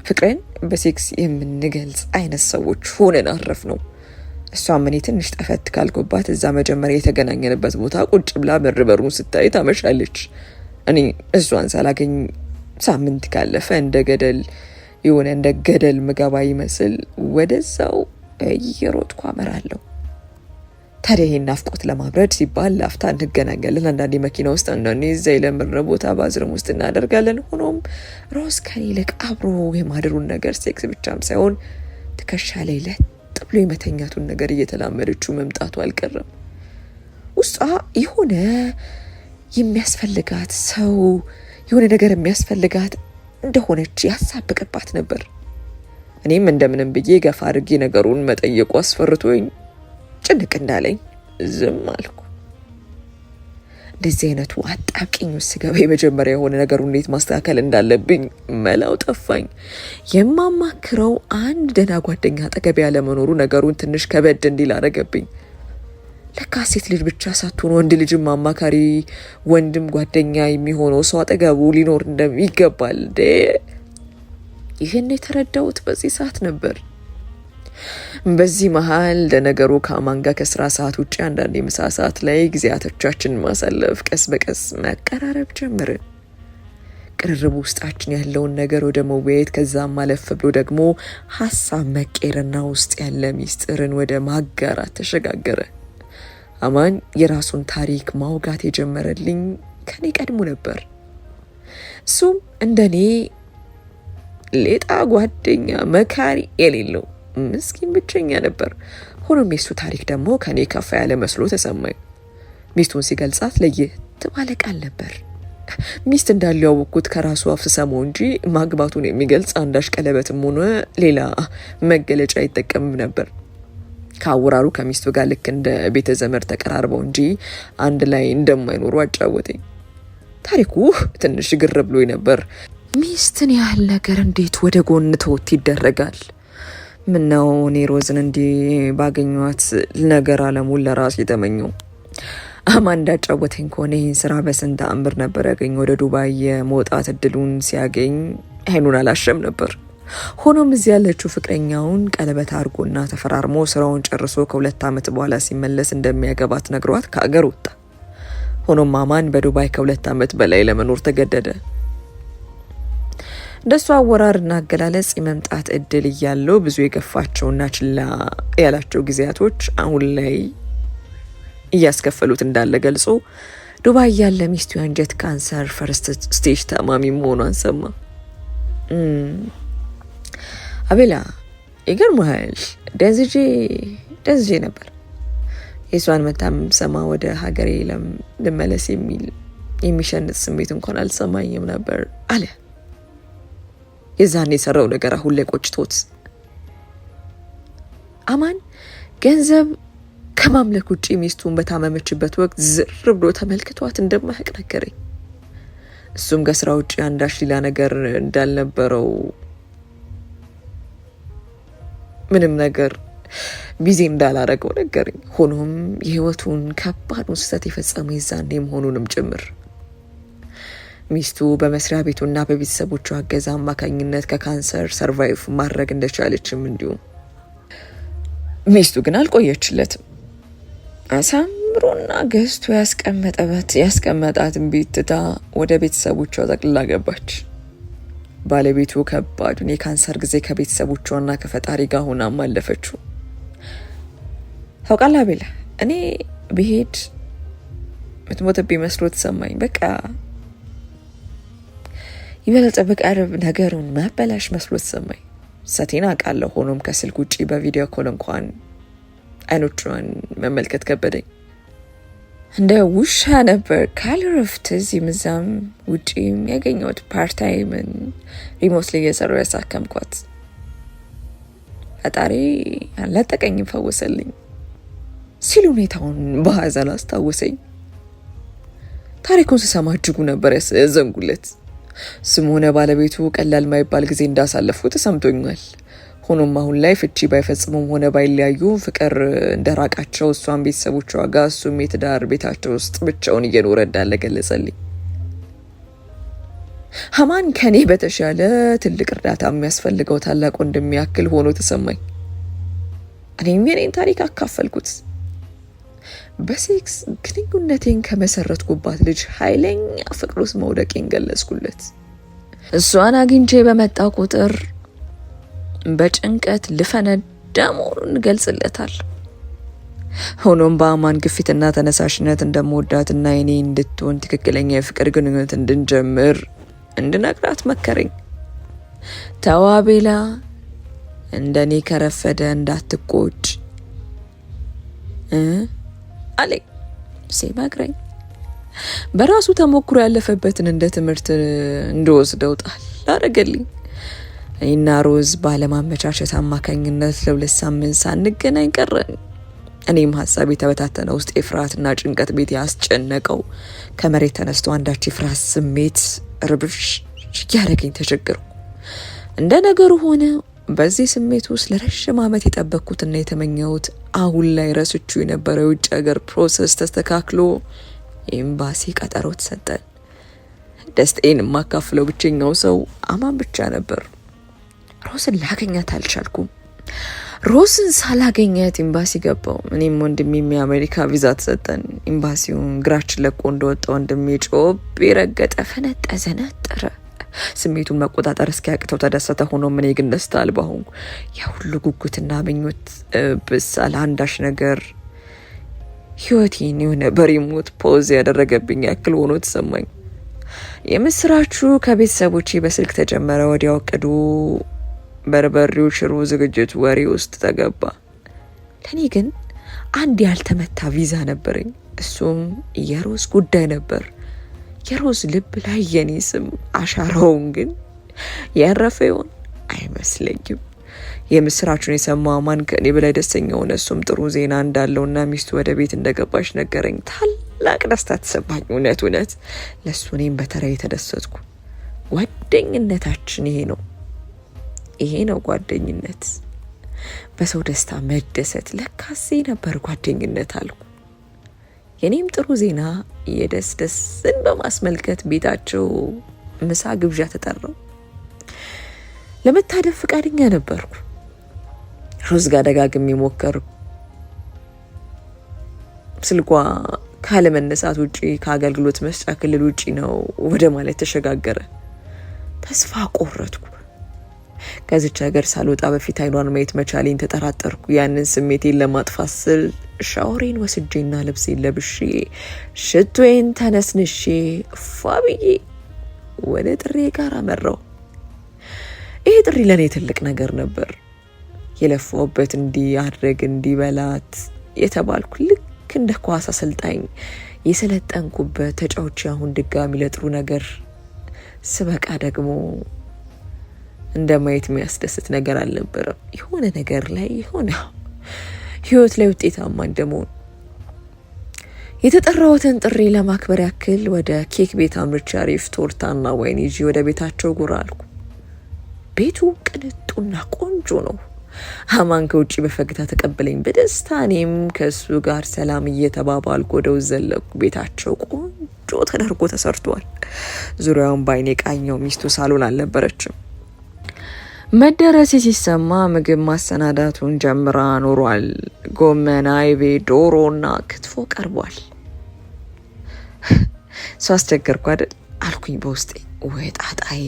ፍቅሬን በሴክስ የምንገልጽ አይነት ሰዎች ሆነን አረፍ ነው። እሷም እኔ ትንሽ ጠፈት ካልኩባት እዛ መጀመሪያ የተገናኘንበት ቦታ ቁጭ ብላ በርበሩን ስታይ ታመሻለች። እኔ እሷን ሳላገኝ ሳምንት ካለፈ እንደ ገደል ምገባ ይመስል ወደዛው እየሮጥኩ አመራለሁ። ታዲያ ይሄን ናፍቆት ለማብረድ ሲባል ላፍታ እንገናኛለን። አንዳንዴ መኪና ውስጥ፣ አንዳንዴ እዛ የለመድነው ቦታ ባዝረም ውስጥ እናደርጋለን። ሆኖም ሮዝ ከኔ ይልቅ አብሮ የማድሩን ነገር ሴክስ ብቻም ሳይሆን ትከሻ ላይ ለጥ ብሎ የመተኛቱን ነገር እየተላመደችው መምጣቱ አልቀረም። ውስጧ የሆነ የሚያስፈልጋት ሰው የሆነ ነገር የሚያስፈልጋት እንደሆነች ያሳብቅባት ነበር። እኔም እንደምንም ብዬ ገፋ አድርጌ ነገሩን መጠየቁ አስፈርቶኝ ጭንቅ እንዳለኝ ዝም አልኩ። እንደዚህ አይነቱ አጣብቂኝ ውስጥ ስገባ የመጀመሪያ የሆነ ነገሩ እንዴት ማስተካከል እንዳለብኝ መላው ጠፋኝ። የማማክረው አንድ ደህና ጓደኛ አጠገቤ ያለመኖሩ ነገሩን ትንሽ ከበድ እንዲል አደረገብኝ። ለካ ሴት ልጅ ብቻ ሳትሆን ወንድ ልጅም አማካሪ፣ ወንድም ጓደኛ የሚሆነው ሰው አጠገቡ ሊኖር እንደሚገባል። ይህን የተረዳሁት በዚህ ሰዓት ነበር። በዚህ መሀል ለነገሩ ከአማን ጋር ከስራ ሰዓት ውጭ አንዳንድ የምሳ ሰዓት ላይ ጊዜያቶቻችንን ማሳለፍ፣ ቀስ በቀስ መቀራረብ ጀመርን። ቅርርቡ ውስጣችን ያለውን ነገር ወደ መወያየት፣ ከዛም ማለፍ ብሎ ደግሞ ሀሳብ መቀየርና ውስጥ ያለ ሚስጥርን ወደ ማጋራት ተሸጋገረ። አማን የራሱን ታሪክ ማውጋት የጀመረልኝ ከኔ ቀድሞ ነበር። እሱም እንደኔ ሌጣ ጓደኛ መካሪ የሌለው ምስኪን ብቸኛ ነበር። ሆኖም የሱ ታሪክ ደግሞ ከኔ ከፋ ያለ መስሎ ተሰማኝ። ሚስቱን ሲገልጻት ለየት ባለ ቃል ነበር። ሚስት እንዳለው ያወቅኩት ከራሱ አፍ ስሰማው እንጂ ማግባቱን የሚገልጽ አንዳች ቀለበትም ሆነ ሌላ መገለጫ አይጠቀምም ነበር። ከአወራሩ ከሚስቱ ጋር ልክ እንደ ቤተ ዘመድ ተቀራርበው እንጂ አንድ ላይ እንደማይኖሩ አጫወተኝ። ታሪኩ ትንሽ ግር ብሎኝ ነበር። ሚስትን ያህል ነገር እንዴት ወደ ጎን ተወት ይደረጋል? ምነው እኔ ሮዝን እንዲህ ባገኟት ነገር አለሙን ለራስ የተመኘው። አማን እንዳጫወተኝ ከሆነ ይህን ስራ በስንት አምር ነበር ያገኘው። ወደ ዱባይ የመውጣት እድሉን ሲያገኝ አይኑን አላሸም ነበር። ሆኖም እዚህ ያለችው ፍቅረኛውን ቀለበት አድርጎና ተፈራርሞ ስራውን ጨርሶ ከ2 ዓመት በኋላ ሲመለስ እንደሚያገባት ነግሯት ከአገር ወጣ። ሆኖም አማን በዱባይ ከ2 ዓመት በላይ ለመኖር ተገደደ። እንደሱ አወራርና አገላለጽ የመምጣት እድል እያለው ብዙ የገፋቸውና ችላ ያላቸው ጊዜያቶች አሁን ላይ እያስከፈሉት እንዳለ ገልጾ ዱባይ ያለ ሚስቱ የአንጀት ካንሰር ፈርስት ስቴጅ ታማሚ መሆኗን ሰማ። አቤላ ይገርምሃል፣ ደንዝጄ ነበር። የሷን መታመም ሰማ ወደ ሀገሬ ልመለስ የሚሸንት ስሜት እንኳን አልሰማኝም ነበር አለ። የዛን የሰራው ነገር አሁን ላይ ቆጭቶት አማን ገንዘብ ከማምለክ ውጪ ሚስቱን በታመመችበት ወቅት ዝር ብሎ ተመልክቷት እንደማያውቅ ነገረኝ። እሱም ከስራ ውጪ አንዳች ሌላ ነገር እንዳልነበረው ምንም ነገር ቢዚ እንዳላረገው ነገረኝ። ሆኖም የህይወቱን ከባዱን ስህተት የፈጸመው የዛኔ መሆኑንም ጭምር ሚስቱ በመስሪያ ቤቱና በቤተሰቦቿ እገዛ አማካኝነት ከካንሰር ሰርቫይቭ ማድረግ እንደቻለችም እንዲሁም ሚስቱ ግን አልቆየችለትም። አሳምሮና ገዝቶ ያስቀመጣትን ቤት ትታ ወደ ቤተሰቦቿ ጠቅልላ ገባች። ባለቤቱ ከባዱን የካንሰር ጊዜ ከቤተሰቦቿና ከፈጣሪ ጋር ሆና ማለፈችው። ታውቃለህ አቤላ፣ እኔ ብሄድ ምትሞትብኝ መስሎ ተሰማኝ። በቃ ይበልጥ በቀርብ ነገሩን ማበላሽ መስሎ ተሰማኝ። ሰቴና አውቃለሁ። ሆኖም ከስልክ ውጪ በቪዲዮ ኮል እንኳን አይኖቿን መመልከት ከበደኝ። እንደ ውሻ ነበር ካለረፍት እዚህም እዛም ውጪም ያገኘሁት ፓርታይምን ሪሞት ላይ እየሰራሁ ያሳከምኳት። ፈጣሪ አላጠቀኝም ፈወሰልኝ ሲል ሁኔታውን በሀዘን አስታወሰኝ። ታሪኩን ስሰማ እጅጉ ነበር ያዘንጉለት። ስም ሆነ ባለቤቱ ቀላል ማይባል ጊዜ እንዳሳለፉ ተሰምቶኛል። ሆኖም አሁን ላይ ፍቺ ባይፈጽሙም ሆነ ባይለያዩ ፍቅር እንደራቃቸው እሷን ቤተሰቦቿ ጋር እሱም የትዳር ቤታቸው ውስጥ ብቻውን እየኖረ እንዳለ ገለጸልኝ። አማን ከኔ በተሻለ ትልቅ እርዳታ የሚያስፈልገው ታላቅ ወንድም ያክል ሆኖ ተሰማኝ። እኔም የኔን ታሪክ አካፈልኩት። በሴክስ ግንኙነቴን ከመሰረትኩባት ልጅ ኃይለኛ ፍቅር ውስጥ መውደቄን ገለጽኩለት። እሷን አግኝቼ በመጣ ቁጥር በጭንቀት ልፈነዳ መሆኑን ገልጽለታል። ሆኖም በአማን ግፊትና ተነሳሽነት እንደምወዳትና እኔ እንድትሆን ትክክለኛ የፍቅር ግንኙነት እንድንጀምር እንድነግራት መከረኝ። ተው አቤላ፣ እንደኔ ከረፈደ እንዳትቆጭ አለኝ ሲመክረኝ። በራሱ ተሞክሮ ያለፈበትን እንደ ትምህርት እንደወስደው ጣል አደረገልኝ። እኔና ሮዝ ባለማመቻቸት አማካኝነት ለ2 ሳምንት ሳንገናኝ ቀረን። እኔም ሀሳብ የተበታተነ ውስጥ የፍርሃትና ጭንቀት ቤት ያስጨነቀው ከመሬት ተነስቶ አንዳች የፍርሃት ስሜት ርብሽ ያደረገኝ ተቸገርኩ። እንደ ነገሩ ሆነ። በዚህ ስሜት ውስጥ ለረጅም ዓመት የጠበቅኩትና የተመኘሁት አሁን ላይ ረስቹ የነበረው የውጭ ሀገር ፕሮሰስ ተስተካክሎ ኤምባሲ ቀጠሮ ተሰጠን። ደስታዬን የማካፍለው ብቸኛው ሰው አማን ብቻ ነበር። ሮዝን ላገኛት አልቻልኩም። ሮዝን ሳላገኛት ኤምባሲ ገባው። እኔም ወንድሜም የአሜሪካ ቪዛ ተሰጠን። ኤምባሲውን ግራችን ለቆ እንደወጣ ወንድሜ ጮቤ ረገጠ፣ ፈነጠዘ፣ ነጠረ። ስሜቱን መቆጣጠር እስኪያቅተው ተደሰተ። ሆኖ ምን ግን ደስታ አልባ ሆንኩ። የሁሉ ጉጉትና ምኞት ብሳል አንዳች ነገር ህይወቴን የሆነ በሪሞት ፖዝ ያደረገብኝ ያክል ሆኖ ተሰማኝ። የምስራቹ ከቤተሰቦቼ በስልክ ተጀመረ። ወዲያው ቅዱ በርበሬው ሽሮ ዝግጅት ወሬ ውስጥ ተገባ። ለኔ ግን አንድ ያልተመታ ቪዛ ነበረኝ። እሱም የሮዝ ጉዳይ ነበር። የሮዝ ልብ ላይ የኔ ስም አሻራውን ግን ያረፈ ይሆን አይመስለኝም። የምስራቹን የሰማው አማን ከኔ በላይ ደስተኛ ሆነ። እሱም ጥሩ ዜና እንዳለውና ሚስቱ ወደ ቤት እንደገባች ነገረኝ። ታላቅ ደስታ ተሰማኝ። እውነት ለሱ እኔም በተራዬ ተደሰትኩ። ጓደኝነታችን ይሄ ነው ጓደኝነት። በሰው ደስታ መደሰት ለካሴ ነበር ጓደኝነት አልኩ። የኔም ጥሩ ዜና የደስደስን በማስመልከት ቤታቸው ምሳ ግብዣ ተጠራው። ለመታደም ፈቃደኛ ነበርኩ። ሮዝ ጋር ደጋግሜ ሞከርኩ። ስልኳ ካለመነሳት ውጪ ከአገልግሎት መስጫ ክልል ውጪ ነው ወደ ማለት ተሸጋገረ። ተስፋ ቆረጥኩ። ከዚች ሀገር ሳልወጣ በፊት አይኗን ማየት መቻሌን ተጠራጠርኩ። ያንን ስሜቴን ለማጥፋት ስል ሻወሬን ወስጄና ልብሴን ለብሼ ሽቶዬን ተነስንሼ ፋብዬ ወደ ጥሬ ጋር አመራው። ይሄ ጥሪ ለኔ ትልቅ ነገር ነበር። የለፋውበት እንዲያድርግ እንዲበላት የተባልኩ ልክ እንደ ኳስ አሰልጣኝ የሰለጠንኩበት ተጫዋች አሁን ድጋሚ ለጥሩ ነገር ስበቃ ደግሞ እንደማየት የሚያስደስት ነገር አልነበረም። የሆነ ነገር ላይ የሆነ ህይወት ላይ ውጤታማ እንደመሆን የተጠራሁትን ጥሪ ለማክበር ያክል ወደ ኬክ ቤት አምርቼ አሪፍ ቶርታና ወይን ይዤ ወደ ቤታቸው ጎራ አልኩ። ቤቱ ቅንጡና ቆንጆ ነው። አማን ከውጪ በፈገግታ ተቀበለኝ በደስታ። እኔም ከሱ ጋር ሰላም እየተባባልኩ ወደ ውስጥ ዘለኩ። ቤታቸው ቆንጆ ተደርጎ ተሰርቷል። ዙሪያውን ባይኔ ቃኘው። ሚስቱ ሳሎን አልነበረችም። መደረሴ ሲሰማ ምግብ ማሰናዳቱን ጀምራ ኖሯል። ጎመን፣ አይቤ፣ ዶሮና ክትፎ ቀርቧል። ሰው አስቸገርኩ አይደል አልኩኝ በውስጤ። ወይ ጣጣዬ።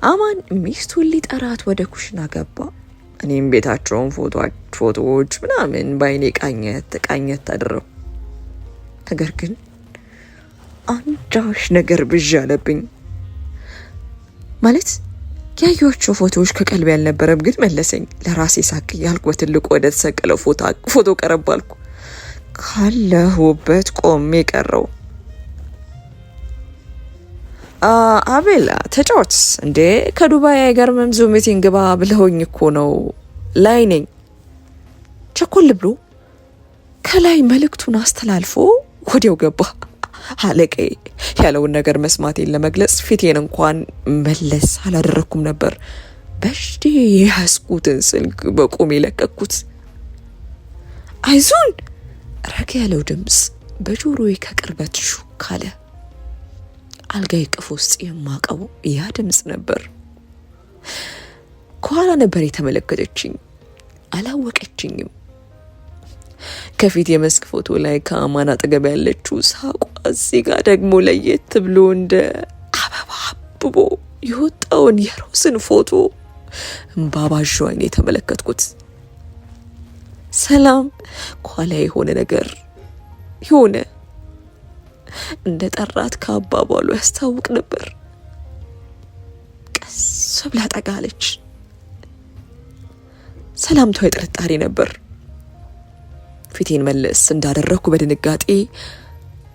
አማን ሚስቱን ሊጠራት ወደ ኩሽና ገባ። እኔም ቤታቸውን ፎቶዎች ምናምን ባይኔ ቃኘት አደረኩ። ነገር ግን አንዳች ነገር ብዥ አለብኝ። ማለት ያዩዋቸው ፎቶዎች ከቀልብ ያልነበረም ግን መለሰኝ። ለራሴ ሳቅ ያልኩ በትልቁ ወደ ተሰቀለው ፎቶ ቀረባልኩ። ካለሁበት ቆሜ ቀረው። አቤላ ተጫወት እንዴ ከዱባይ አይገርምም? ዙም ሚቲንግ ግባ ብለውኝ እኮ ነው። ላይ ነኝ። ቸኮል ብሎ ከላይ መልእክቱን አስተላልፎ ወዲያው ገባ። አለቀዬ ያለውን ነገር መስማቴን ለመግለጽ ፊቴን እንኳን መለስ አላደረኩም ነበር። በሽዴ የያዝኩትን ስልክ በቁም የለቀኩት። አይዞን ረጋ ያለው ድምፅ በጆሮዬ ከቅርበት ሹክ አለ። አልጋዬ ቅፍ ውስጥ የማቀው ያ ድምፅ ነበር። ከኋላ ነበር የተመለከተችኝ። አላወቀችኝም። ከፊት የመስክ ፎቶ ላይ ከአማን አጠገብ ያለችው ሳቋ እዚህ ጋር ደግሞ ለየት ብሎ እንደ አበባ አብቦ የወጣውን የሮዝን ፎቶ እምባባዥ አይኔ የተመለከትኩት። ሰላም ከኋላ የሆነ ነገር የሆነ እንደ ጠራት ከአባባሉ ያስታውቅ ነበር። ቀስ ብላ ጠጋለች። ሰላምታው የጥርጣሬ ነበር። ፊቴን መለስ እንዳደረኩ በድንጋጤ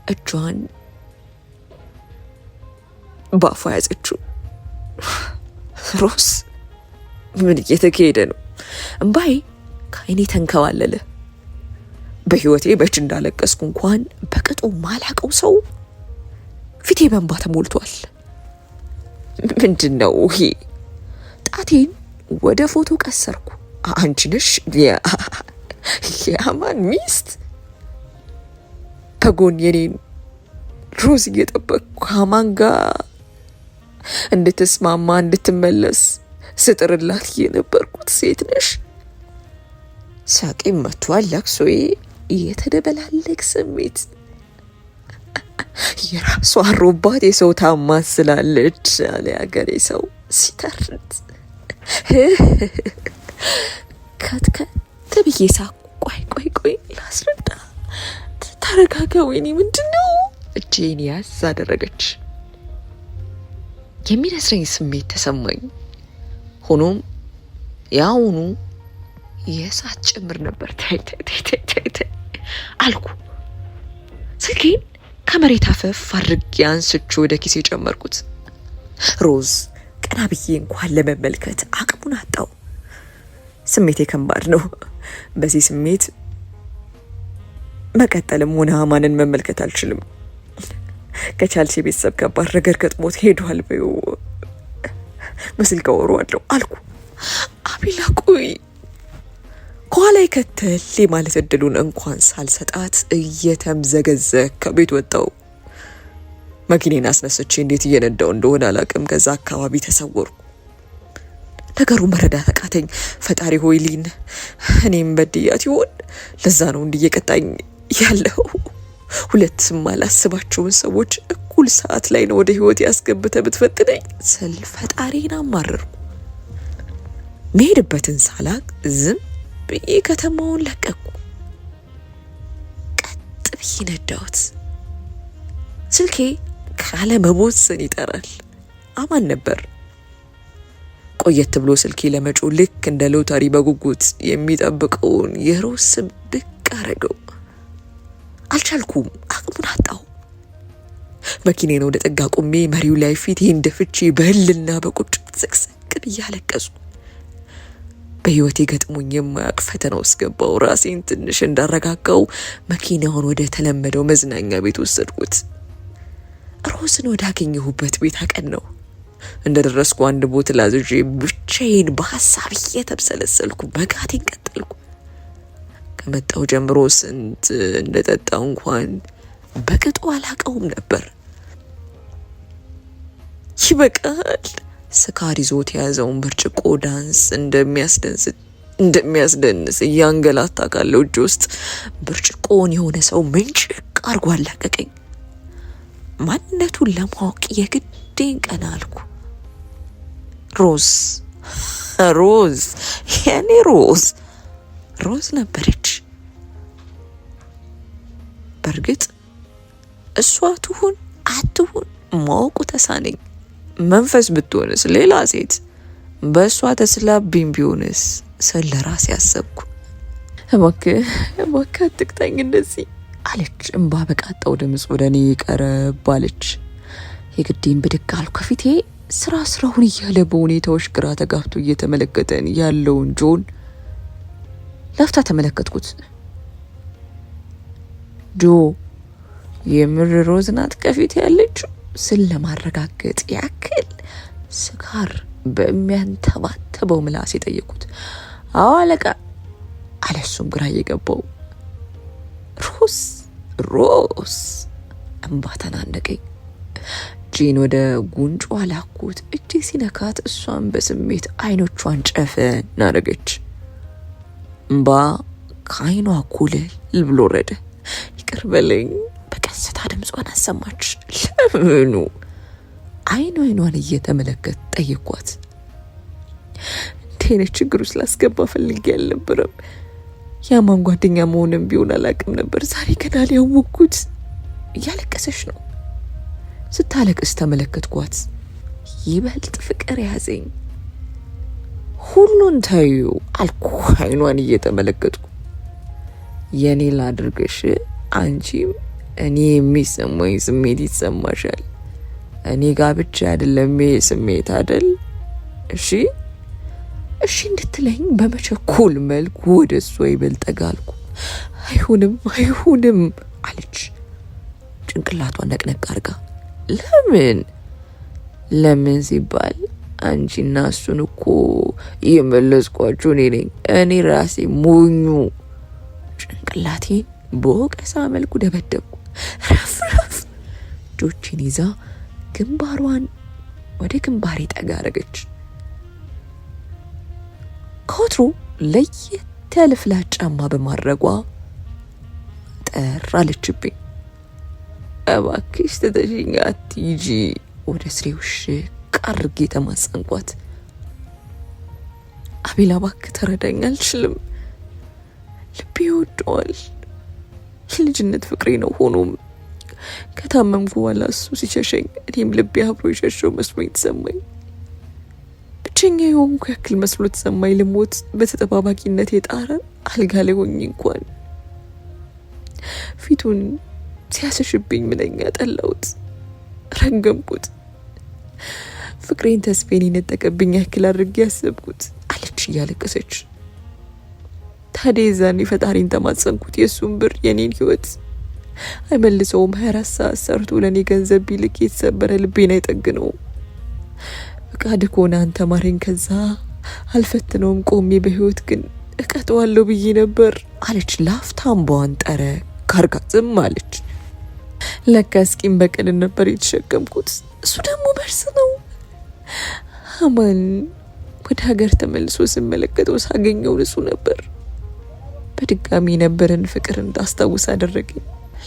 እጇን ባፏ ያዘችው። ሮዝ ምን እየተካሄደ ነው? እምባዬ ከዓይኔ ተንከባለለ። በህይወቴ በች እንዳለቀስኩ እንኳን በቅጡ ማላቀው ሰው ፊቴ በእንባ ተሞልቷል። ምንድነው ይሄ? ጣቴን ወደ ፎቶ ቀሰርኩ። አንቺ ነሽ የአማን ሚስት? በጎን የኔን ሮዝ እየጠበቅኩ ከአማን ጋር እንድትስማማ እንድትመለስ ስጥርላት የነበርኩት ሴት ነሽ? ሳቄ መቷል። ለቅሶዬ የተደበላለቅ ስሜት። የራሷ አሮባት የሰው ታማት ስላለች አለ ያገሬ ሰው ሲተርት። ከትከት ብዬ ሳኩ። ቆይ ላስረዳ። ተረጋጋ። ወይኔ ምንድነው? እጄን ያዝ አደረገች። የሚነስረኝ ስሜት ተሰማኝ። ሆኖም ያውኑ የእሳት ጭምር ነበር። ታይ አልኩ። ስልኬን ከመሬት አፈፍ አድርጌ አንስቼ ወደ ኪሴ ጨመርኩት። ሮዝ ቀና ብዬ እንኳን ለመመልከት አቅሙን አጣው። ስሜቴ ከባድ ነው። በዚህ ስሜት መቀጠልም ሆነ አማንን መመልከት አልችልም። ከቻልሽ ቤተሰብ ከባድ ነገር ገጥሞት ሄዷል በይው፣ በስልክ አወራዋለሁ አልኩ። አቤላ ቆይ ከኋላ ይከተል ማለት እድሉን እንኳን ሳልሰጣት እየተምዘገዘ ከቤት ወጣው። መኪኔን አስነስቼ እንዴት እየነዳው እንደሆነ አላቅም። ከዛ አካባቢ ተሰወርኩ። ነገሩ መረዳት አቃተኝ። ፈጣሪ ሆይ ሊን እኔም በድያት ይሆን? ለዛ ነው እንዲየቀጣኝ ያለው። ሁለት ማላስባቸውን ሰዎች እኩል ሰዓት ላይ ነው ወደ ህይወት ያስገብተ ብትፈትነኝ ስል ፈጣሪን አማረርኩ። መሄድበትን ሳላቅ ዝም ብዬ ከተማውን ለቀቁ። ቀጥ ብዬ ነዳሁት። ስልኬ ካለ መቦሰን ይጠራል። አማን ነበር። ቆየት ብሎ ስልኬ ለመጮ ልክ እንደ ሎተሪ በጉጉት የሚጠብቀውን የሮዝ ስም ብቅ አረገው። አልቻልኩም። አቅሙን አጣው። መኪናዬን ወደ ጠጋ ቆሜ መሪው ላይ ፊቴን ደፍቼ በህልና በቁጭት ስቅስቅ ብዬ አለቀሱ። በህይወቴ ገጥሞኝ የማያውቅ ፈተና ውስጥ ገባው። ራሴን ትንሽ እንዳረጋጋው መኪናውን ወደ ተለመደው መዝናኛ ቤት ወሰድኩት። ሮዝን ወዳገኘሁበት ቤት አቀናው። እንደደረስኩ አንድ ቦትል አዝዤ ብቻዬን በሀሳብ እየተብሰለሰልኩ መጋቴን ቀጠልኩ። ከመጣው ጀምሮ ስንት እንደጠጣው እንኳን በቅጡ አላቀውም ነበር። ይበቃል። ስካር ይዞት የያዘውን ብርጭቆ ዳንስ እንደሚያስደንስ እያንገላታ ካለው እጅ ውስጥ ብርጭቆውን የሆነ ሰው ምንጭቅ አርጎ አላቀቀኝ። ማንነቱን ለማወቅ የግዴን ቀና አልኩ። ሮዝ የኔ ሮዝ ነበረች። በእርግጥ እሷ ትሁን አትሁን ማወቁ ተሳነኝ። መንፈስ ብትሆንስ ሌላ ሴት በእሷ ተስላብኝ ቢሆንስ ስለ ራሴ ያሰብኩ። እባክህ አትቅጣኝ እንደዚህ አለች። እንባ በቃጣው ድምፅ ወደ እኔ ቀረብ አለች። የግዴን ብድግ አልኩ። ከፊቴ ስራውን እያለ በሁኔታዎች ግራ ተጋብቶ እየተመለከተን ያለውን ጆን ለፍታ ተመለከትኩት። ጆ የምር ሮዝ ናት ከፊት ያለችው ስል ለማረጋገጥ ያክል ስካር በሚያንተባተበው ምላስ የጠየቁት። አዎ አለቃ አለ እሱም ግራ እየገባው። ሮዝ እንባ ተናነቀኝ። እጄን ወደ ጉንጯ ላኩት። እጄ ሲነካት እሷን በስሜት አይኖቿን ጨፈን አደረገች። እንባ ከአይኗ ኩልል ብሎ ወረደ። ይቅር በለኝ በቀስታ ድምጿን አሰማች። ለምኑ? አይኗን እየተመለከት ጠየኳት። እንዴት ችግሩ ስላስገባ ፈልጌ አልነበረም። ያማን ጓደኛ መሆንም ቢሆን አላቅም ነበር። ዛሬ ገና ሊያወቅኩት። እያለቀሰች ነው። ስታለቅስ ተመለከትኳት። ይበልጥ ፍቅር ያዘኝ። ሁሉን ታዩ አልኩ አይኗን እየተመለከትኩ። የኔ ላድርግሽ አንቺም እኔ የሚሰማኝ ስሜት ይሰማሻል። እኔ ጋር ብቻ አይደለም ይሄ ስሜት አይደል? እሺ እንድትለኝ በመቸኮል መልኩ ወደ እሷ ይበልጥ ጠጋ አልኩ። አይሁንም አለች ጭንቅላቷን ነቅነቅ አርጋ። ለምን ሲባል አንቺና እሱን እኮ የመለስኳችሁ እኔ ነኝ። እኔ ራሴ ሞኙ። ጭንቅላቴን በወቀሳ መልኩ ደበደብኩ። ረፍረፍ እጆቼን ይዛ ግንባሯን ወደ ግንባሬ ጠጋ አረገች። ከወትሮ ለየት ያለ ፍላጫማ በማድረጓ ጠር አለችብኝ። እባክሽ ትተሽኝ አትሂጂ። ወደ ስሬው ሽቅ አድርጌ ተማጸንኳት። አቤላ እባክህ ተረዳኝ፣ አልችልም። ልቤ ይወደዋል። የልጅነት ፍቅሬ ነው። ሆኖም ከታመምኩ በኋላ እሱ ሲሸሸኝ እኔም ልቤ አብሮ የሸሸው መስሎኝ ተሰማኝ። ብቸኛ የሆንኩ ያክል መስሎ ተሰማኝ። ልሞት በተጠባባቂነት የጣረ አልጋ ላይ ሆኜ እንኳን ፊቱን ሲያስሽብኝ ምንኛ ጠላሁት፣ ረገምኩት። ፍቅሬን ተስፌን የነጠቀብኝ ያክል አድርጌ ያሰብኩት አለች እያለቀሰች። ታዲያ የዛኔ ፈጣሪን ተማጸንኩት። የእሱን ብር የኔን ህይወት አይመልሰውም። 24 ሰዓት ሰርቶ ለእኔ ገንዘብ ቢልክ የተሰበረ ልቤን አይጠግነውም። ፍቃድ ከሆነ አንተ ማረኝ፣ ከዛ አልፈትነውም። ቆሜ በህይወት ግን እቀጠዋለሁ ብዬ ነበር አለች። ላፍታ እንባዋን ጠረ ካርጋ ዝም አለች። ለካ እስኪም በቀልን ነበር የተሸከምኩት። እሱ ደግሞ በርስ ነው። አማን ወደ ሀገር ተመልሶ ስመለከተው ሳገኘው እሱ ነበር። በድጋሚ የነበረን ፍቅር እንዳስታውስ አደረገኝ።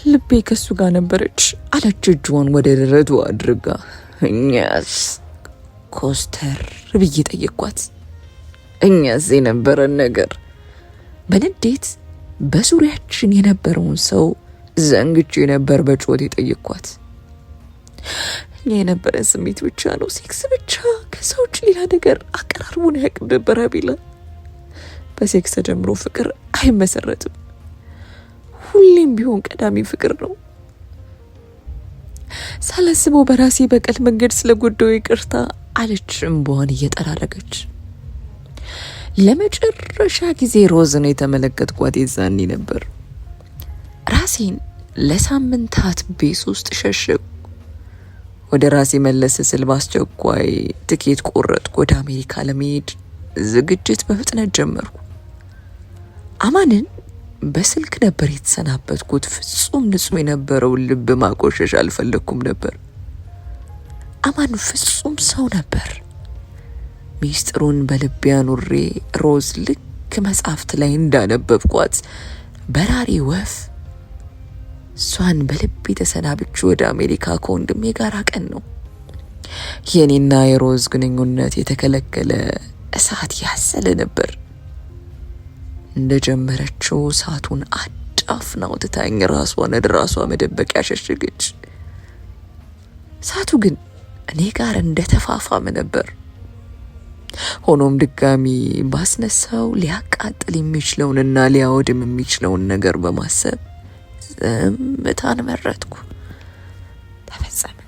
ልቤ ከሱ ጋር ነበረች አለች እጇን ወደ ደረቱ አድርጋ። እኛስ ኮስተር ብዬ ጠየቅኳት። እኛስ የነበረን ነገር በንዴት በዙሪያችን የነበረውን ሰው ዘንግቼ ነበር በጮት የጠየቅኳት። እኛ የነበረን ስሜት ብቻ ነው፣ ሴክስ ብቻ፣ ከዛ ውጭ ሌላ ነገር አቀራርቡን አያውቅም ነበር አቤላ። በሴክስ ተጀምሮ ፍቅር አይመሰረትም። ሁሌም ቢሆን ቀዳሚ ፍቅር ነው። ሳላስበው በራሴ በቀል መንገድ ስለጎዳው ይቅርታ አለች እንባዋን እየጠራረገች። ለመጨረሻ ጊዜ ሮዝን የተመለከትኳት የዛኔ ነበር። ራሴን ለሳምንታት ቤት ውስጥ ሸሸኩ። ወደ ራሴ መለስ ስል በአስቸኳይ ትኬት ቆረጥኩ። ወደ አሜሪካ ለመሄድ ዝግጅት በፍጥነት ጀመርኩ። አማንን በስልክ ነበር የተሰናበትኩት። ፍጹም ንጹህ የነበረውን ልብ ማቆሸሽ አልፈለኩም ነበር። አማን ፍጹም ሰው ነበር። ሚስጥሩን በልቤ አኑሬ ሮዝ ልክ መጽሐፍት ላይ እንዳነበብኳት በራሪ ወፍ እሷን በልቤ ተሰናብቼ ወደ አሜሪካ ከወንድሜ ጋር ቀን ነው። የኔና የሮዝ ግንኙነት የተከለከለ እሳት ያሰለ ነበር። እንደጀመረችው እሳቱን አዳፍና አውጥታኝ ራሷን ወደ ራሷ መደበቂያ ሸሸገች። እሳቱ ግን እኔ ጋር እንደተፋፋመ ነበር። ሆኖም ድጋሚ ባስነሳው ሊያቃጥል የሚችለውንና ሊያወድም የሚችለውን ነገር በማሰብ ዝምታን መረጥኩ። ተፈጸመ።